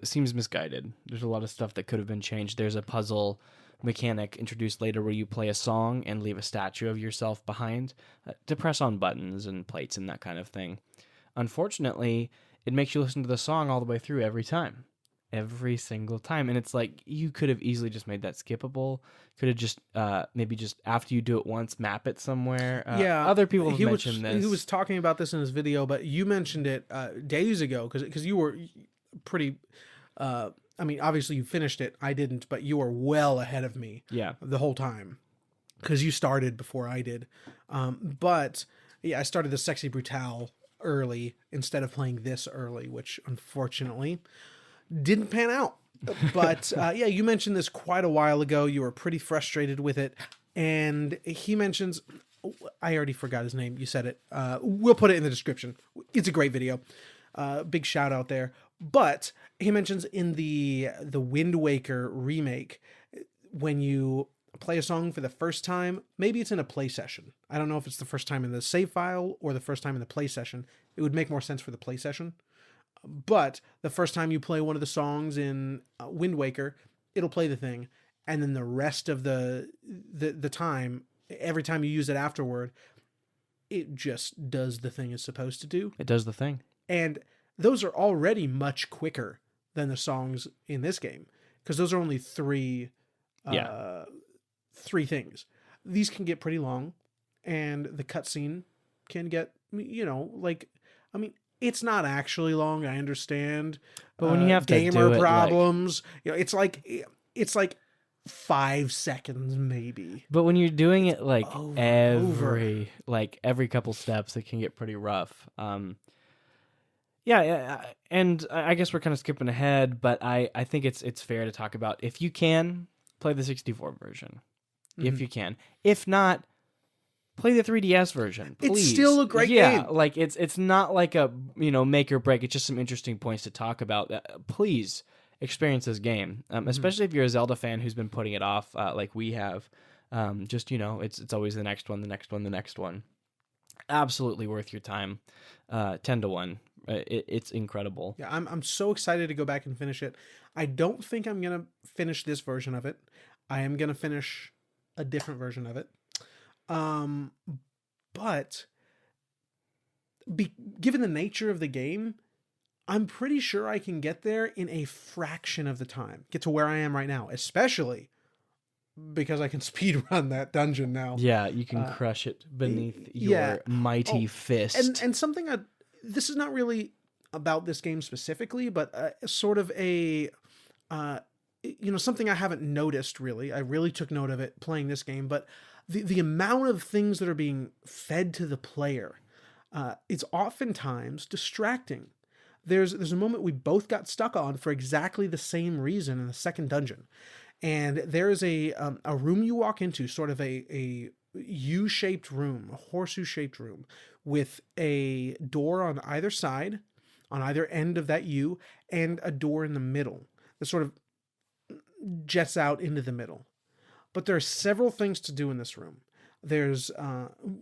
A: seems misguided. There's a lot of stuff that could have been changed. There's a puzzle mechanic introduced later where you play a song and leave a statue of yourself behind to press on buttons and plates and that kind of thing. Unfortunately, it makes you listen to the song all the way through every time. Every single time. And it's like, you could have easily just made that skippable. Could have just maybe just after you do it once, map it somewhere.
B: Yeah,
A: Other people have mentioned this.
B: He was talking about this in his video, but you mentioned it days ago, because you were pretty. I mean, obviously you finished it. I didn't, but you were well ahead of me.
A: Yeah.
B: The whole time, because you started before I did. But yeah, I started the Sexy Brutale early instead of playing this early, which unfortunately didn't pan out. But yeah, you mentioned this quite a while ago. You were pretty frustrated with it. And he mentions, I already forgot his name. You said it. We'll put it in the description. It's a great video. Big shout out there. But he mentions in the Wind Waker remake, when you play a song for the first time, maybe it's in a play session. I don't know if it's the first time in the save file or the first time in the play session. It would make more sense for the play session. But the first time you play one of the songs in Wind Waker, it'll play the thing, and then the rest of the time, every time you use it afterward, it just does the thing it's supposed to do.
A: It does the thing.
B: And those are already much quicker than the songs in this game, because those are only 3 things. These can get pretty long, and the cutscene can get, I mean, it's not actually long, I understand.
A: But when you have to
B: gamer
A: do it,
B: problems, it's like 5 seconds maybe.
A: But when you're doing it like
B: over.
A: every couple steps, it can get pretty rough. Yeah, and I guess we're kind of skipping ahead, but I think it's fair to talk about, if you can, play the 64 version. Mm-hmm. If you can. If not, play the 3DS version, please.
B: It's still a great game.
A: Yeah, like it's not like a, make or break. It's just some interesting points to talk about. Please experience this game, especially if you're a Zelda fan who's been putting it off, like we have. It's always the next one, the next one, the next one. Absolutely worth your time. 10-1. It's incredible.
B: Yeah, I'm so excited to go back and finish it. I don't think I'm gonna finish this version of it. I am gonna finish a different version of it. Um, but given the nature of the game, I'm pretty sure I can get there in a fraction of the time. Get to where I am right now, especially because I can speed run that dungeon now.
A: Yeah, you can crush it beneath
B: yeah.
A: your mighty fist.
B: And something this is not really about this game specifically, but sort of a something I haven't noticed really. I really took note of it playing this game, but the amount of things that are being fed to the player, it's oftentimes distracting. There's a moment we both got stuck on for exactly the same reason in the second dungeon. And there's a room you walk into, sort of a U-shaped room, a horseshoe-shaped room, with a door on either side, on either end of that U, and a door in the middle that sort of jets out into the middle. But there are several things to do in this room. There's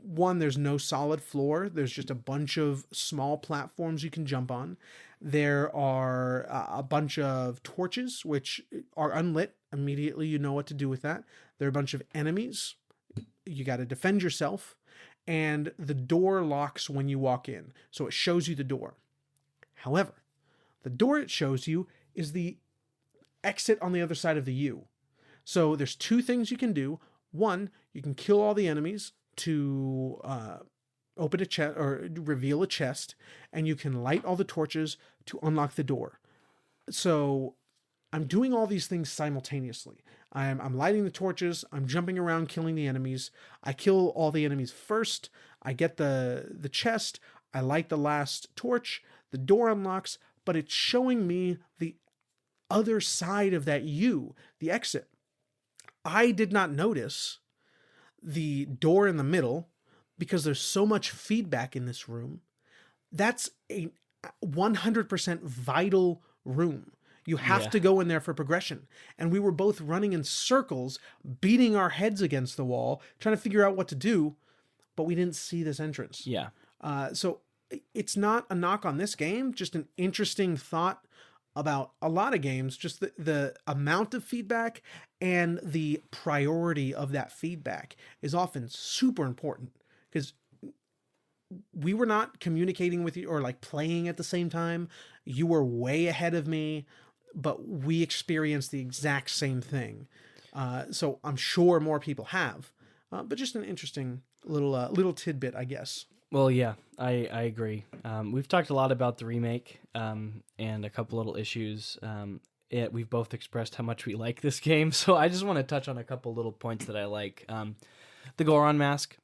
B: there's no solid floor. There's just a bunch of small platforms you can jump on. There are a bunch of torches, which are unlit. Immediately you know what to do with that. There are a bunch of enemies. You got to defend yourself. And the door locks when you walk in. So it shows you the door. However, the door it shows you is the exit on the other side of the U. So there's two things you can do. One, you can kill all the enemies to open a chest or reveal a chest, and you can light all the torches to unlock the door. So I'm doing all these things simultaneously. I'm lighting the torches. I'm jumping around killing the enemies. I kill all the enemies first. I get the chest. I light the last torch. The door unlocks, but it's showing me the other side of that U, the exit. I did not notice the door in the middle because there's so much feedback in this room. That's a 100% vital room. You have to go in there for progression. And we were both running in circles, beating our heads against the wall, trying to figure out what to do, but we didn't see this entrance.
A: Yeah.
B: So it's not a knock on this game, just an interesting thought about a lot of games, just the amount of feedback and the priority of that feedback is often super important, because we were not communicating with you or like playing at the same time. You were way ahead of me, but we experienced the exact same thing. So I'm sure more people have, but just an interesting little tidbit, I guess.
A: Well, yeah, I agree. We've talked a lot about the remake and a couple little issues. We've both expressed how much we like this game, so I just want to touch on a couple little points that I like. The Goron mask,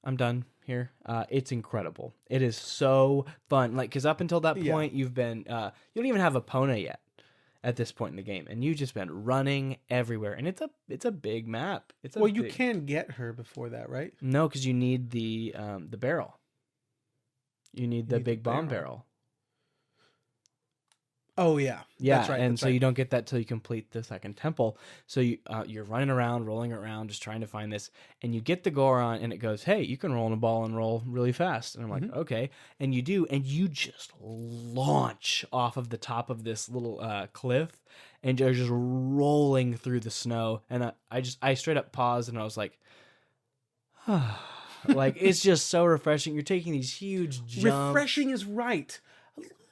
A: I'm done here. It's incredible. It is so fun. Like, because up until that point, you've been you don't even have Epona yet at this point in the game, and you've just been running everywhere. And it's a big map.
B: You can get her before that, right?
A: No, because you need the barrel. You need the big bomb barrel.
B: Oh yeah,
A: that's right. And so you don't get that till you complete the second temple. So you're running around, rolling around, just trying to find this, and you get the Goron, and it goes, "Hey, you can roll in a ball and roll really fast." And I'm like, "Okay," and you do, and you just launch off of the top of this little cliff, and you're just rolling through the snow. And I straight up paused, and I was like, like, it's just so refreshing. You're taking these huge jumps.
B: Refreshing is right.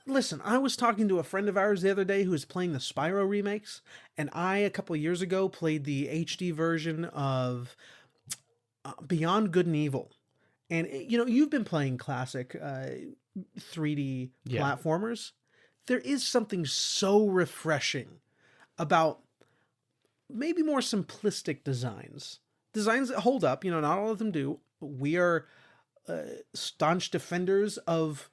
B: Listen, I was talking to a friend of ours the other day who was playing the Spyro remakes, and I, a couple of years ago, played the HD version of Beyond Good and Evil. And, you've been playing classic 3D platformers. There is something so refreshing about maybe more simplistic designs. Designs that hold up, not all of them do. We are staunch defenders of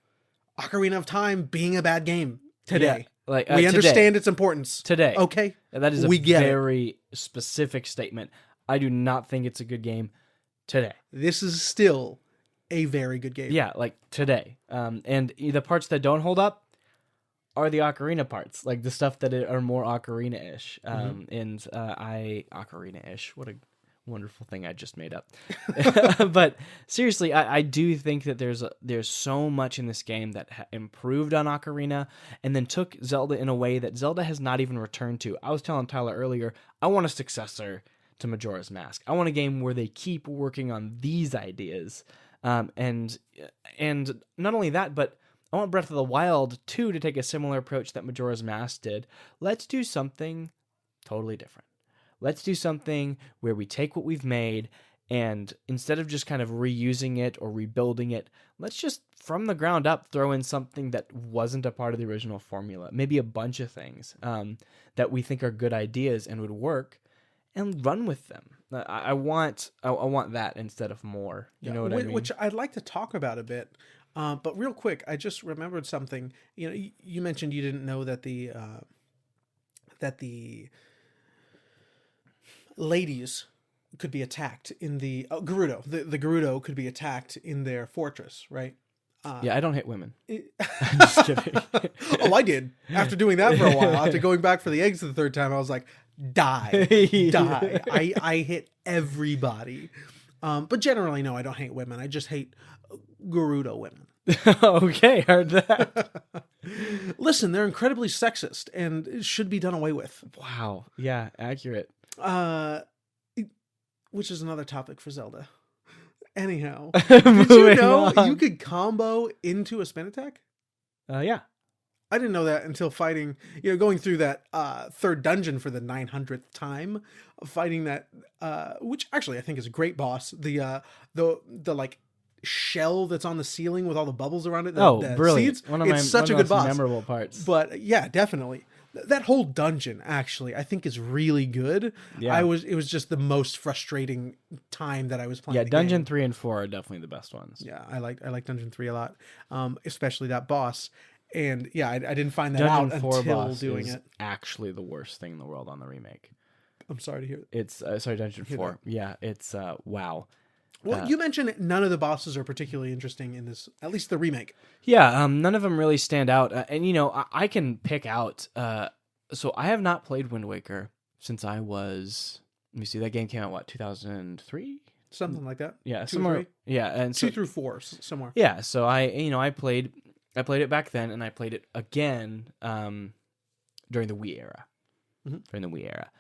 B: Ocarina of Time being a bad game today.
A: Yeah,
B: we understand its importance
A: today.
B: Okay,
A: that is a very specific statement. I do not think it's a good game today.
B: This is still a very good game.
A: Yeah, like today. And the parts that don't hold up are the Ocarina parts, like the stuff that are more Ocarina-ish. Ocarina-ish. What a wonderful thing I just made up. But seriously, I do think that there's so much in this game that improved on Ocarina and then took Zelda in a way that Zelda has not even returned to. I was telling Tyler earlier, I want a successor to Majora's Mask. I want a game where they keep working on these ideas, and not only that, but I want Breath of the Wild 2 to take a similar approach that Majora's Mask did. Let's do something totally different. Let's do something where we take what we've made, and instead of just kind of reusing it or rebuilding it, let's just from the ground up throw in something that wasn't a part of the original formula. Maybe a bunch of things that we think are good ideas and would work, and run with them. I want that instead of more. You know what I mean?
B: Which I'd like to talk about a bit. But real quick, I just remembered something. You mentioned you didn't know that the ladies could be attacked in the Gerudo. The Gerudo could be attacked in their fortress, right?
A: Yeah, I don't hate women. I'm just kidding.
B: Oh, I did. After doing that for a while, after going back for the eggs the third time, I was like, die. I hit everybody. But generally, no, I don't hate women. I just hate Gerudo women.
A: Okay, heard that.
B: Listen, they're incredibly sexist and it should be done away with.
A: Wow. Yeah, accurate.
B: Which is another topic for Zelda. Anyhow, did you know you could combo into a spin attack?
A: Yeah.
B: I didn't know that until fighting, going through that third dungeon for the 900th time, fighting that, which actually I think is a great boss. The like shell that's on the ceiling with all the bubbles around it. The
A: brilliant!
B: Seeds. It's such a good boss.
A: Memorable parts.
B: But yeah, definitely. That whole dungeon actually I think is really good.
A: Yeah.
B: It was just the most frustrating time that I was playing.
A: Yeah,
B: the
A: Dungeon
B: game.
A: 3 and 4 are definitely the best ones.
B: Yeah, I like Dungeon 3 a lot, especially that boss. And yeah, I didn't find that
A: Dungeon
B: out
A: 4
B: until
A: boss
B: doing
A: is
B: it.
A: actually the worst thing in the world on the remake.
B: I'm sorry to hear that.
A: It's Dungeon 4. Yeah, it's wow.
B: Well, you mentioned none of the bosses are particularly interesting in this, at least the remake.
A: Yeah, none of them really stand out. And I can pick out. So I have not played Wind Waker since I was. Let me see. That game came out what 2003.
B: Something like that.
A: Yeah,
B: 2
A: somewhere.
B: or 3?
A: Yeah, and so,
B: 2 through 4 somewhere.
A: Yeah, so I played it back then, and I played it again during the Wii era.
B: Mm-hmm.
A: During the Wii era.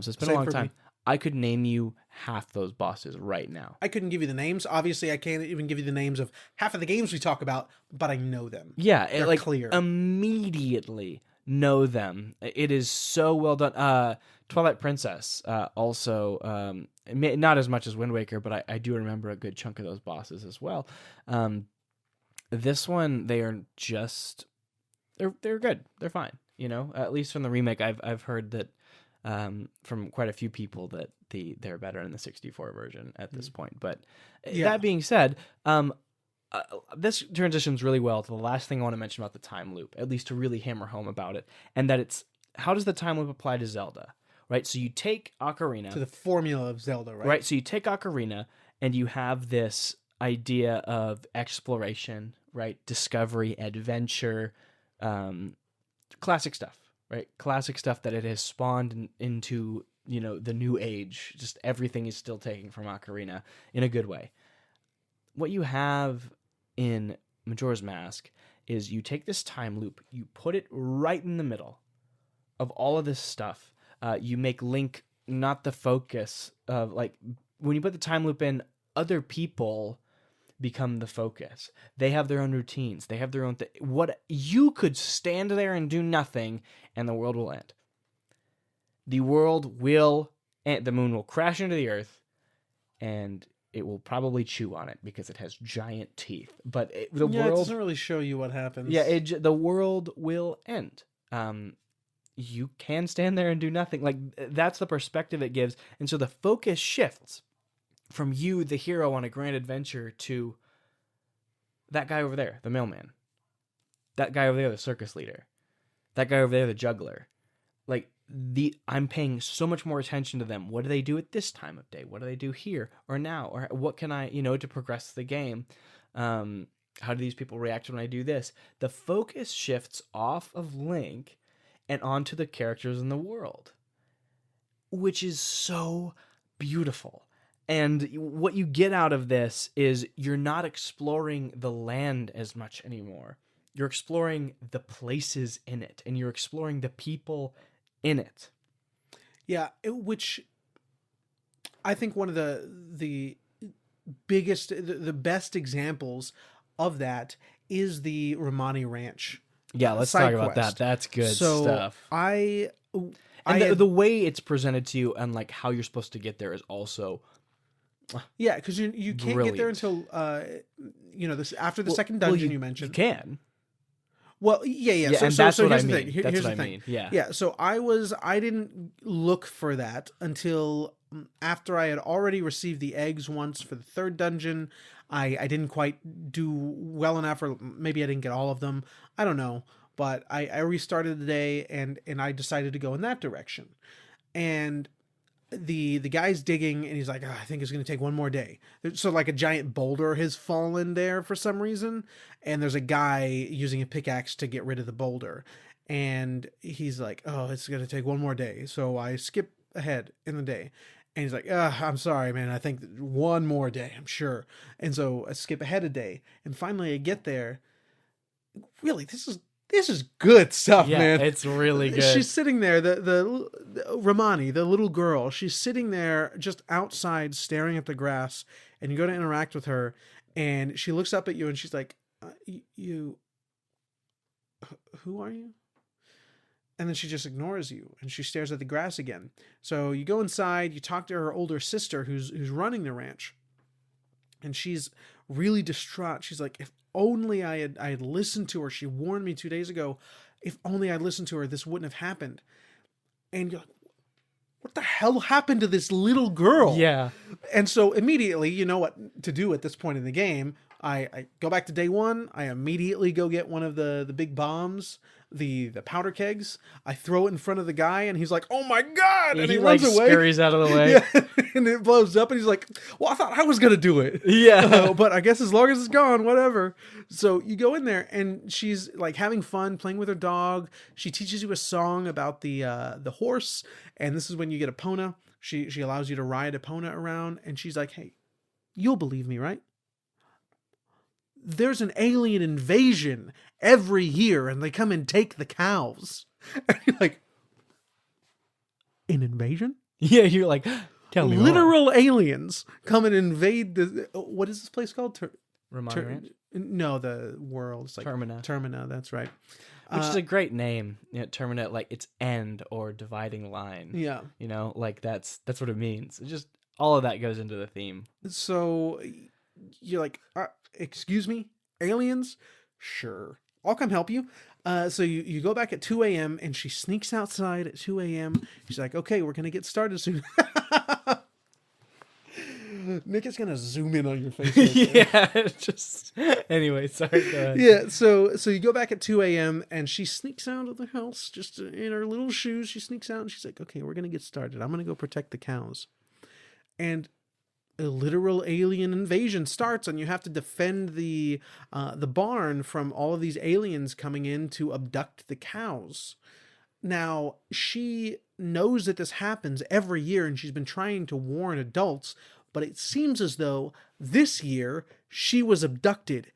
A: So it's been
B: Same
A: a long
B: for
A: time.
B: me.
A: I could name you half those bosses right now.
B: I couldn't give you the names. Obviously, I can't even give you the names of half of the games we talk about, but I know them.
A: Yeah,
B: They're clear.
A: Immediately know them. It is so well done. Twilight Princess also, not as much as Wind Waker, but I do remember a good chunk of those bosses as well. This one, they are just they're good. They're fine. At least from the remake, I've heard that from quite a few people that they're better in the 64 version at this point. But that being said, this transitions really well to the last thing I want to mention about the time loop, at least to really hammer home about it, and that it's how does the time loop apply to Zelda, right? So you take Ocarina
B: to the formula of Zelda, right?
A: Right. So you take Ocarina and you have this idea of exploration, right? Discovery, adventure, classic stuff, right? Classic stuff that it has spawned into, the new age. Just everything is still taken from Ocarina in a good way. What you have in Majora's Mask is you take this time loop, you put it right in the middle of all of this stuff. You make Link not the focus of, when you put the time loop in, other people become the focus. They have their own routines. They have their own thing. What you could stand there and do nothing, and the world will end. The world will end. The moon will crash into the earth, and it will probably chew on it because it has giant teeth. But
B: it doesn't really show you what happens.
A: Yeah, the world will end. You can stand there and do nothing. That's the perspective it gives. And so the focus shifts from you, the hero on a grand adventure, to that guy over there, the mailman. That guy over there, the circus leader. That guy over there, the juggler. I'm paying so much more attention to them. What do they do at this time of day? What do they do here or now? Or what can I, to progress the game? How do these people react when I do this? The focus shifts off of Link and onto the characters in the world, which is so beautiful. And what you get out of this is you're not exploring the land as much anymore. You're exploring the places in it, and you're exploring the people in it.
B: Yeah, which I think one of the biggest, the best examples of that is the Romani Ranch.
A: Yeah, let's
B: side
A: talk about that.
B: quest.
A: That's good
B: So
A: stuff.
B: I
A: And
B: had-
A: the way it's presented to you and like how you're supposed to get there is also
B: yeah, because you can't get there
A: brilliant.
B: until this after the second dungeon you mentioned.
A: You can.
B: Well, yeah.
A: Yeah,
B: So,
A: and
B: so,
A: that's
B: so
A: what
B: here's
A: I
B: the
A: mean.
B: thing.
A: That's
B: Here's
A: what
B: the
A: I
B: thing.
A: mean. Yeah.
B: Yeah. So I didn't look for that until after I had already received the eggs once for the third dungeon. I didn't quite do well enough, or maybe I didn't get all of them. I don't know. But I restarted the day and I decided to go in that direction. And the guy's digging and he's like, I think it's going to take one more day. So like a giant boulder has fallen there for some reason, and there's a guy using a pickaxe to get rid of the boulder, and he's like, oh, it's going to take one more day. So I skip ahead in the day, and he's like, I'm sorry, man, I think one more day, I'm sure. And so I skip ahead a day, and finally I get there. Really, this is good stuff,
A: Yeah,
B: man.
A: it's really good.
B: She's sitting there, the Romani, the little girl. She's sitting there just outside, staring at the grass. And you go to interact with her, and she looks up at you, and she's like, "You, who are you?" And then she just ignores you, and she stares at the grass again. So you go inside, you talk to her older sister, who's running the ranch, and she's really distraught. She's like, if only I had listened to her. She warned me 2 days ago. If only I listened to her, this wouldn't have happened. And you're like, what the hell happened to this little girl?
A: Yeah.
B: And so immediately, you know what to do at this point in the game. I go back to day one. I immediately go get one of the big bombs, the powder kegs. I throw it in front of the guy, and he's like, "Oh my god!" And he
A: like
B: runs away.
A: scurries out of the way.
B: Yeah, and it blows up, and he's like, "Well, I thought I was gonna do it."
A: Yeah.
B: But I guess as long as it's gone, whatever. So you go in there, and she's like having fun playing with her dog. She teaches you a song about the horse, and this is when you get a Epona. She allows you to ride a Epona around, and she's like, "Hey, you'll believe me, right? There's an alien invasion every year, and they come and take the cows." And you're like, an invasion?
A: Yeah, you're like, tell me more.
B: Literal aliens come and invade the. What is this place called?
A: Romani Ranch?
B: No, the world. It's like
A: Termina.
B: Termina, that's right.
A: Which is a great name. You know, Termina, like it's end or dividing line.
B: Yeah.
A: You know, like that's what it means. It just all of that goes into the theme.
B: So you're like, excuse me, aliens? Sure, I'll come help you. So you go back at 2 a.m. and she sneaks outside at 2 a.m. She's like, okay, we're going to get started soon. Nick is going to zoom in on your face. Right
A: Yeah, just anyway, sorry, go ahead.
B: Yeah, so you go back at 2 a.m. and she sneaks out of the house just in her little shoes. She sneaks out and she's like, okay, we're going to get started. I'm going to go protect the cows. And a literal alien invasion starts, and you have to defend the barn from all of these aliens coming in to abduct the cows. Now, she knows that this happens every year, and she's been trying to warn adults, but it seems as though this year she was abducted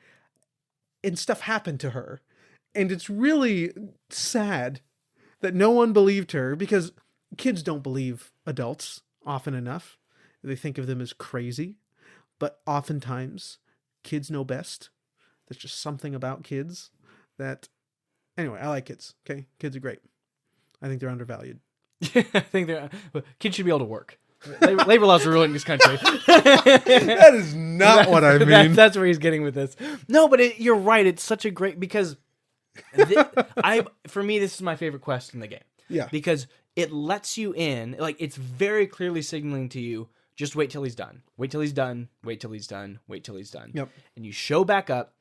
B: and stuff happened to her. And it's really sad that no one believed her, because kids don't believe adults often enough. They think of them as crazy, but oftentimes kids know best. There's just something about kids that, anyway, I like kids. Okay. Kids are great. I think they're undervalued.
A: I think kids should be able to work. Labor laws are ruining this country.
B: That is not what I mean.
A: That's where he's getting with this. No, but you're right. It's such a great, because for me, this is my favorite quest in the game.
B: Yeah.
A: Because it lets you in, like it's very clearly signaling to you, just wait till he's done. Wait till he's done. Wait till he's done. Wait till he's done.
B: Yep.
A: And you show back up,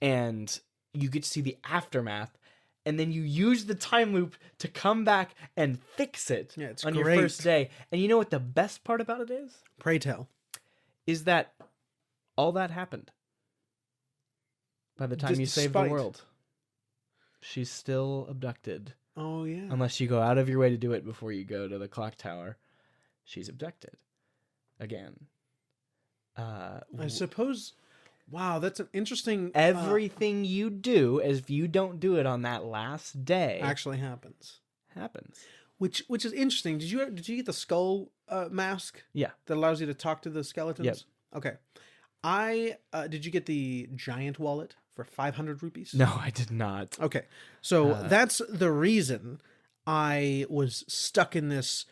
A: and you get to see the aftermath, and then you use the time loop to come back and fix it on
B: great.
A: your first day. And you know what the best part about it is?
B: Pray tell.
A: Is that all that happened by the time you save the world. She's still abducted.
B: Oh, yeah.
A: Unless you go out of your way to do it before you go to the clock tower. She's abducted. Again.
B: I suppose. Wow, that's an interesting.
A: Everything you do, if you don't do it on that last day,
B: actually happens. which is interesting. Did you get the skull mask
A: Yeah.
B: that allows you to talk to the skeletons?
A: Yep.
B: Okay. I did you get the giant wallet for 500 rupees?
A: No, I did not.
B: Okay. So
A: Uh,
B: that's the reason I was stuck in this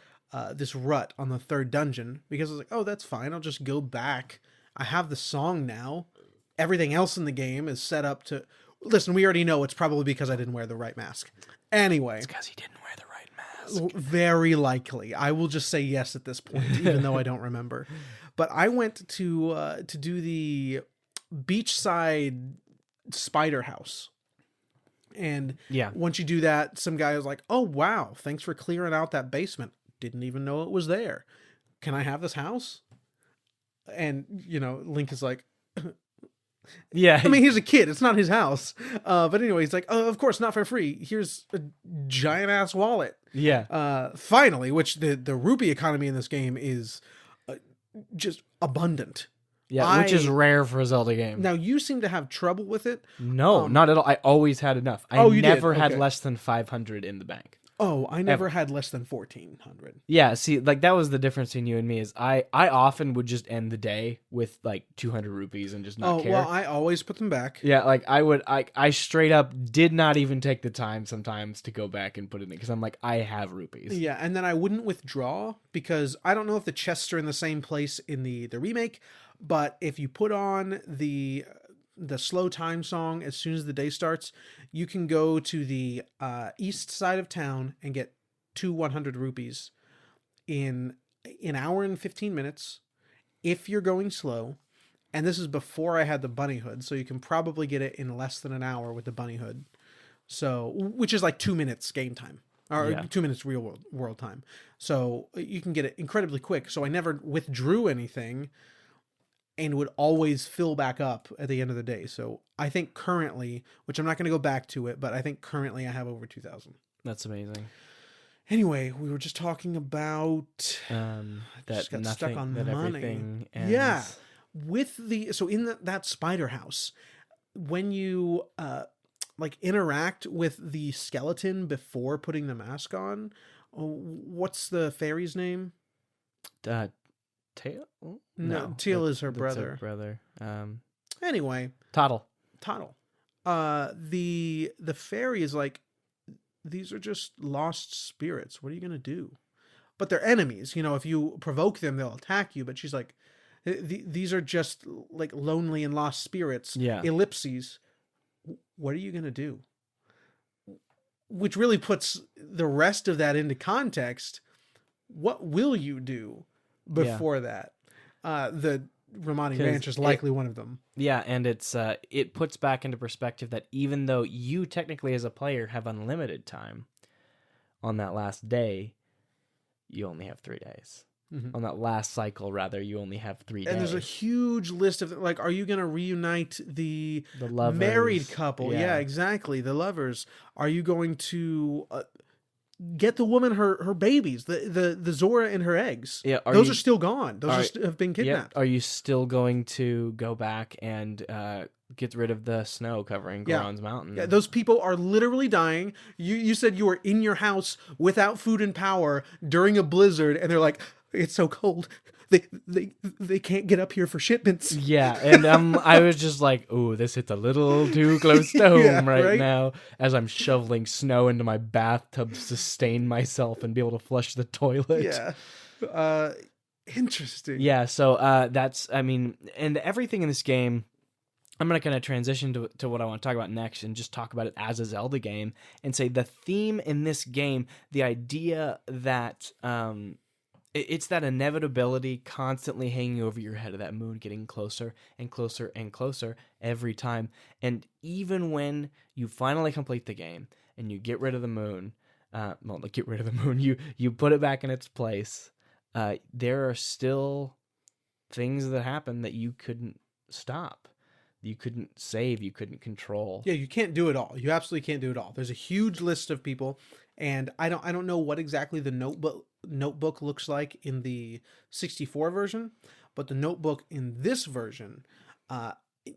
B: rut on the third dungeon, because I was like, "Oh, that's fine. I'll just go back. I have the song now. Everything else in the game is set up to listen, we already know it's probably because I didn't wear the right mask. Anyway,
A: it's because he didn't wear the right mask.
B: very likely. I will just say yes at this point, even though I don't remember. But I went to do the beachside spider house. And
A: Yeah.
B: once you do that, some guy was like, "Oh wow, thanks for clearing out that basement. Didn't even know it was there. Can I have this house?" And Link is like,
A: Yeah.
B: I mean, he's a kid. It's not his house. But anyway, he's like, "Oh, of course, not for free. Here's a giant ass wallet."
A: Yeah.
B: Finally, which the rupee economy in this game is just abundant.
A: Yeah, which is rare for a Zelda game.
B: Now, you seem to have trouble with it.
A: No, not at all. I always had enough. I
B: you did?
A: never had
B: Okay.
A: less than 500 in the bank.
B: Oh, I never had less than 1,400.
A: Yeah, see, like that was the difference between you and me. Is I often would just end the day with like 200 rupees and just not care.
B: Well, I always put them back.
A: Yeah, like I straight up did not even take the time sometimes to go back and put it in, because I'm like, I have rupees.
B: Yeah, and then I wouldn't withdraw, because I don't know if the chests are in the same place in the remake, but if you put on the slow time song as soon as the day starts, you can go to the east side of town and get 100 rupees in an hour and 15 minutes if you're going slow. And this is before I had the bunny hood, so you can probably get it in less than an hour with the bunny hood. So, which is like 2 minutes game time, or 2 minutes real world time. So you can get it incredibly quick. So I never withdrew anything, and would always fill back up at the end of the day. So I think currently, which I'm not going to go back to it, but I think currently I have over 2,000.
A: That's amazing.
B: Anyway, we were just talking about
A: That
B: just got
A: nothing,
B: stuck on
A: that
B: money.
A: everything ends.
B: Yeah, with in that spider house, when you like interact with the skeleton before putting the mask on, what's the fairy's name?
A: Tail?
B: No, Teal is her
A: that's
B: brother.
A: Her brother.
B: Anyway,
A: Toddle.
B: The fairy is like, "These are just lost spirits. What are you gonna do?" But they're enemies. If you provoke them, they'll attack you. But she's like, "These are just like lonely and lost spirits."
A: Yeah.
B: Ellipses. What are you gonna do? Which really puts the rest of that into context. What will you do before that? The Romani Ranch is likely one of them.
A: Yeah, and it puts back into perspective that even though you technically as a player have unlimited time, on that last day, you only have 3 days. Mm-hmm. On that last cycle, rather, you only have 3 days.
B: And there's a huge list of, like, are you going to reunite the
A: lovers,
B: married couple?
A: Yeah,
B: exactly. The lovers. Are you going to get the woman her babies, the Zora and her eggs?
A: Yeah,
B: those are still gone. Those have been kidnapped.
A: Are you still going to go back and get rid of the snow covering Goron's mountain?
B: Yeah, those people are literally dying. You said you were in your house without food and power during a blizzard, and they're like, "It's so cold. They can't get up here for shipments."
A: Yeah, and I was just like, "Ooh, this hits a little too close to home right now," as I'm shoveling snow into my bathtub to sustain myself and be able to flush the toilet.
B: Yeah. Interesting.
A: Yeah, so that's, and everything in this game, I'm going to kind of transition to what I want to talk about next and just talk about it as a Zelda game and say the theme in this game, the idea that it's that inevitability constantly hanging over your head of that moon getting closer and closer and closer every time. And even when you finally complete the game and you get rid of the moon, you put it back in its place, there are still things that happen that you couldn't stop. You couldn't save, you couldn't control.
B: Yeah, you can't do it all. You absolutely can't do it all. There's a huge list of people, and I don't know what exactly the notebook looks like in the 64 version, but the notebook in this version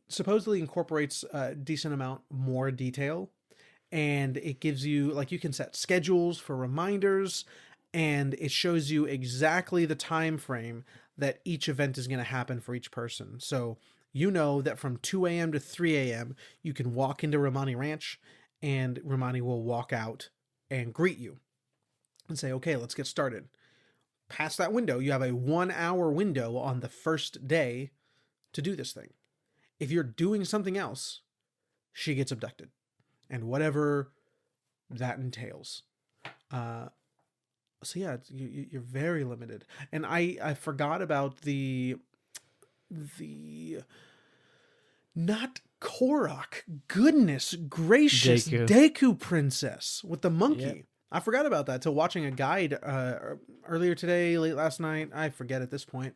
B: supposedly incorporates a decent amount more detail, and it gives you, like, you can set schedules for reminders, and it shows you exactly the time frame that each event is going to happen for each person. So you know that from 2 a.m. to 3 a.m. you can walk into Romani Ranch, and Romani will walk out and greet you and say, okay, let's get started. Past that window, you have a 1 hour window on the first day to do this thing. If you're doing something else, she gets abducted, and whatever that entails. So yeah, you're very limited. And I forgot about the not Korok, goodness gracious, Deku Princess with the monkey. Yep. I forgot about that till watching a guide earlier today, late last night. I forget at this point.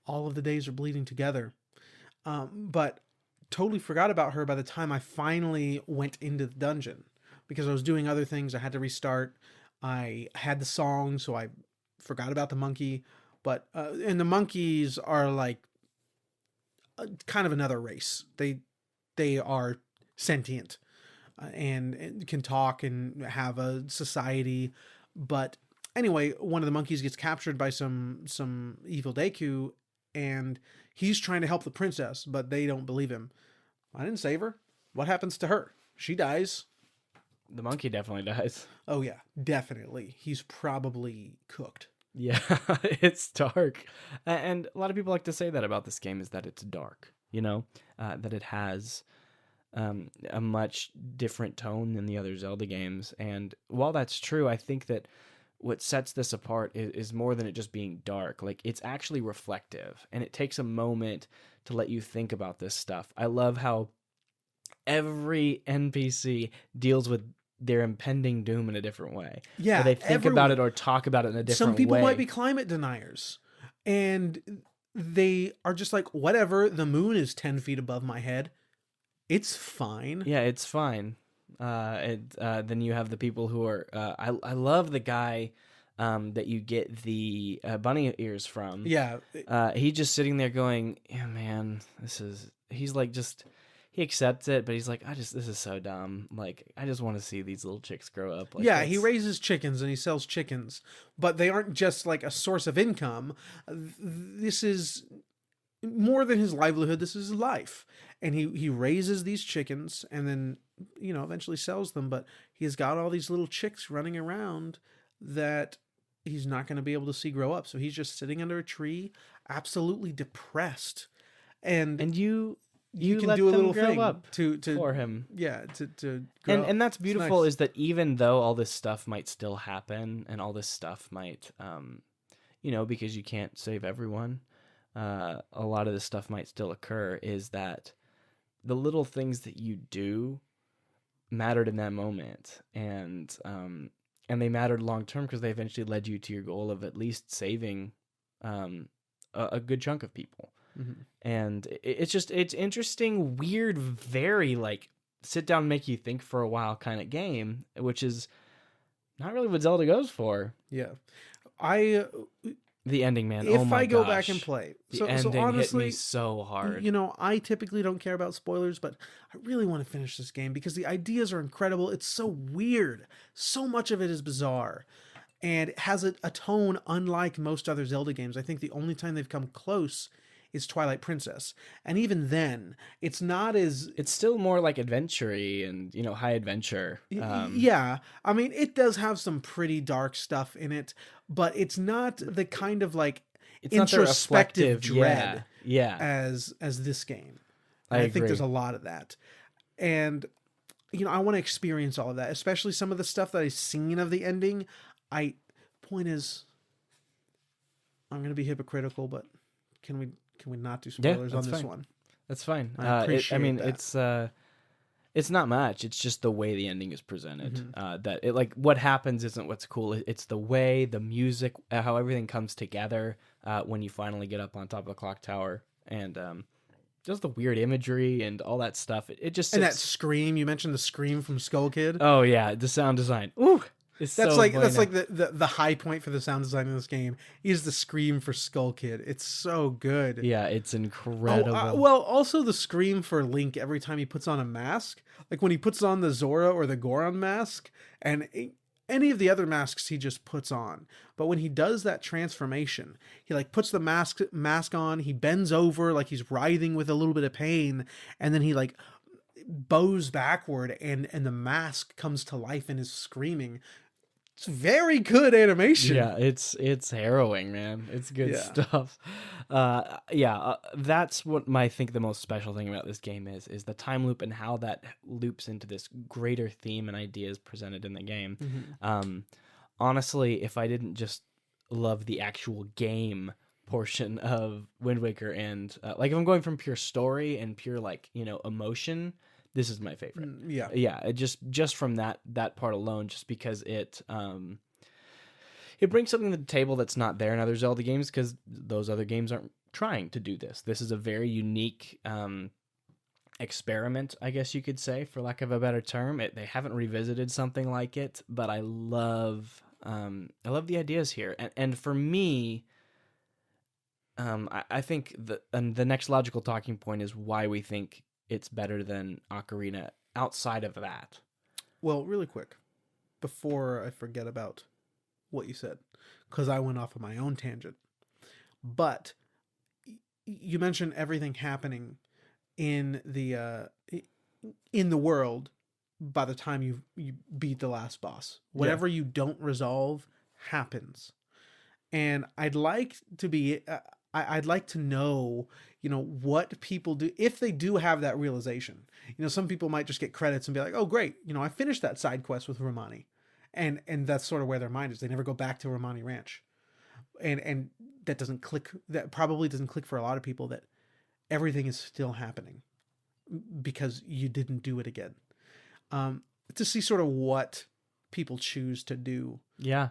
B: All of the days are bleeding together. But totally forgot about her by the time I finally went into the dungeon, because I was doing other things. I had to restart. I had the song, so I forgot about the monkey. But and the monkeys are like kind of another race. They are sentient and can talk and have a society. But anyway, one of the monkeys gets captured by some evil Deku, and he's trying to help the princess, but they don't believe him. I didn't save her. What happens to her? She dies.
A: The monkey definitely dies.
B: Oh yeah, definitely. He's probably cooked.
A: Yeah, it's dark. And a lot of people like to say that about this game, is that it's dark, you know, that it has a much different tone than the other Zelda games. And while that's true, I think that what sets this apart is more than it just being dark. Like, it's actually reflective, and it takes a moment to let you think about this stuff. I love how every NPC deals with their impending doom in a different way.
B: Yeah,
A: or they think about it or talk about it in a different way.
B: Some people might be climate deniers, and they are just like, whatever, the moon is 10 feet above my head. It's fine.
A: Yeah, it's fine. Then you have the people who are... I love the guy that you get the bunny ears from.
B: Yeah.
A: He's just sitting there going, yeah, man, he's like just... He accepts it, but he's like, this is so dumb. Like, I just want to see these little chicks grow up. Like,
B: yeah, he raises chickens and he sells chickens, but they aren't just like a source of income. This is more than his livelihood. This is his life. And he raises these chickens and then, eventually sells them. But he's got all these little chicks running around that he's not going to be able to see grow up. So he's just sitting under a tree, absolutely depressed. And you can do a little thing
A: up
B: to
A: for him.
B: Yeah, to grow
A: and that's beautiful.
B: Nice.
A: Is that even though all this stuff might still happen, and all this stuff might, because you can't save everyone, a lot of this stuff might still occur. Is that the little things that you do mattered in that moment, and they mattered long term because they eventually led you to your goal of at least saving a good chunk of people. Mm-hmm. And it's interesting, weird, very like sit down and make you think for a while kind of game, which is not really what Zelda goes for.
B: Yeah.
A: The ending, man.
B: If
A: oh my
B: I go
A: gosh.
B: back and play,
A: the ending
B: honestly,
A: hit me so hard.
B: I typically don't care about spoilers, but I really want to finish this game because the ideas are incredible. It's so weird. So much of it is bizarre. And it has a tone unlike most other Zelda games. I think the only time they've come close is Twilight Princess. And even then, it's not as...
A: It's still more like adventure-y and, high adventure.
B: Yeah. I mean, it does have some pretty dark stuff in it, but it's not the kind of like
A: it's
B: introspective dread
A: as
B: this game.
A: I
B: think there's a lot of that. And, I want to experience all of that, especially some of the stuff that I've seen of the ending. Point is, I'm going to be hypocritical, but can we not do spoilers on this one?
A: That's fine.
B: I appreciate that.
A: It's not much. It's just the way the ending is presented. That it like what happens isn't what's cool. It's the way, the music, how everything comes together when you finally get up on top of the clock tower, and just the weird imagery and all that stuff. It just
B: and that scream. You mentioned the scream from Skull Kid.
A: Oh yeah, the sound design. Ooh. It's
B: That's
A: so
B: like
A: bueno.
B: the high point for the sound design in this game is the scream for Skull Kid. It's so good.
A: Yeah, it's
B: Oh,
A: incredible.
B: well, also the scream for Link every time he puts on a mask. Like when he puts on the Zora or the Goron mask, and any of the other masks he just puts on. But when he does that transformation, he like puts the mask on, he bends over like he's writhing with a little bit of pain, and then he like bows backward and the mask comes to life and is screaming. It's very good animation.
A: Yeah, it's harrowing, man. It's good
B: Yeah.
A: stuff. That's what I think the most special thing about this game is the time loop and how that loops into this greater theme and ideas presented in the game. Um, honestly, if I didn't just love the actual game portion of Wind Waker and like if I'm going from pure story and pure like emotion, this is my favorite.
B: Yeah.
A: Yeah, it just from that part alone, just because it brings something to the table that's not there in other Zelda games, because those other games aren't trying to do this. This is a very unique experiment, I guess you could say, for lack of a better term. They haven't revisited something like it, but I love the ideas here, and for me, I think the next logical talking point is why we think it's better than Ocarina outside of that.
B: Well, really quick, before I forget about what you said, because I went off of my own tangent. But you mentioned everything happening in the world by the time you beat the last boss. Whatever you don't resolve happens, and I'd like to be. I'd like to know, what people do if they do have that realization. Some people might just get credits and be like, "Oh, great! I finished that side quest with Romani," and that's sort of where their mind is. They never go back to Romani Ranch, and that doesn't click. That probably doesn't click for a lot of people. That everything is still happening because you didn't do it again. To see sort of what people choose to do,
A: Yeah,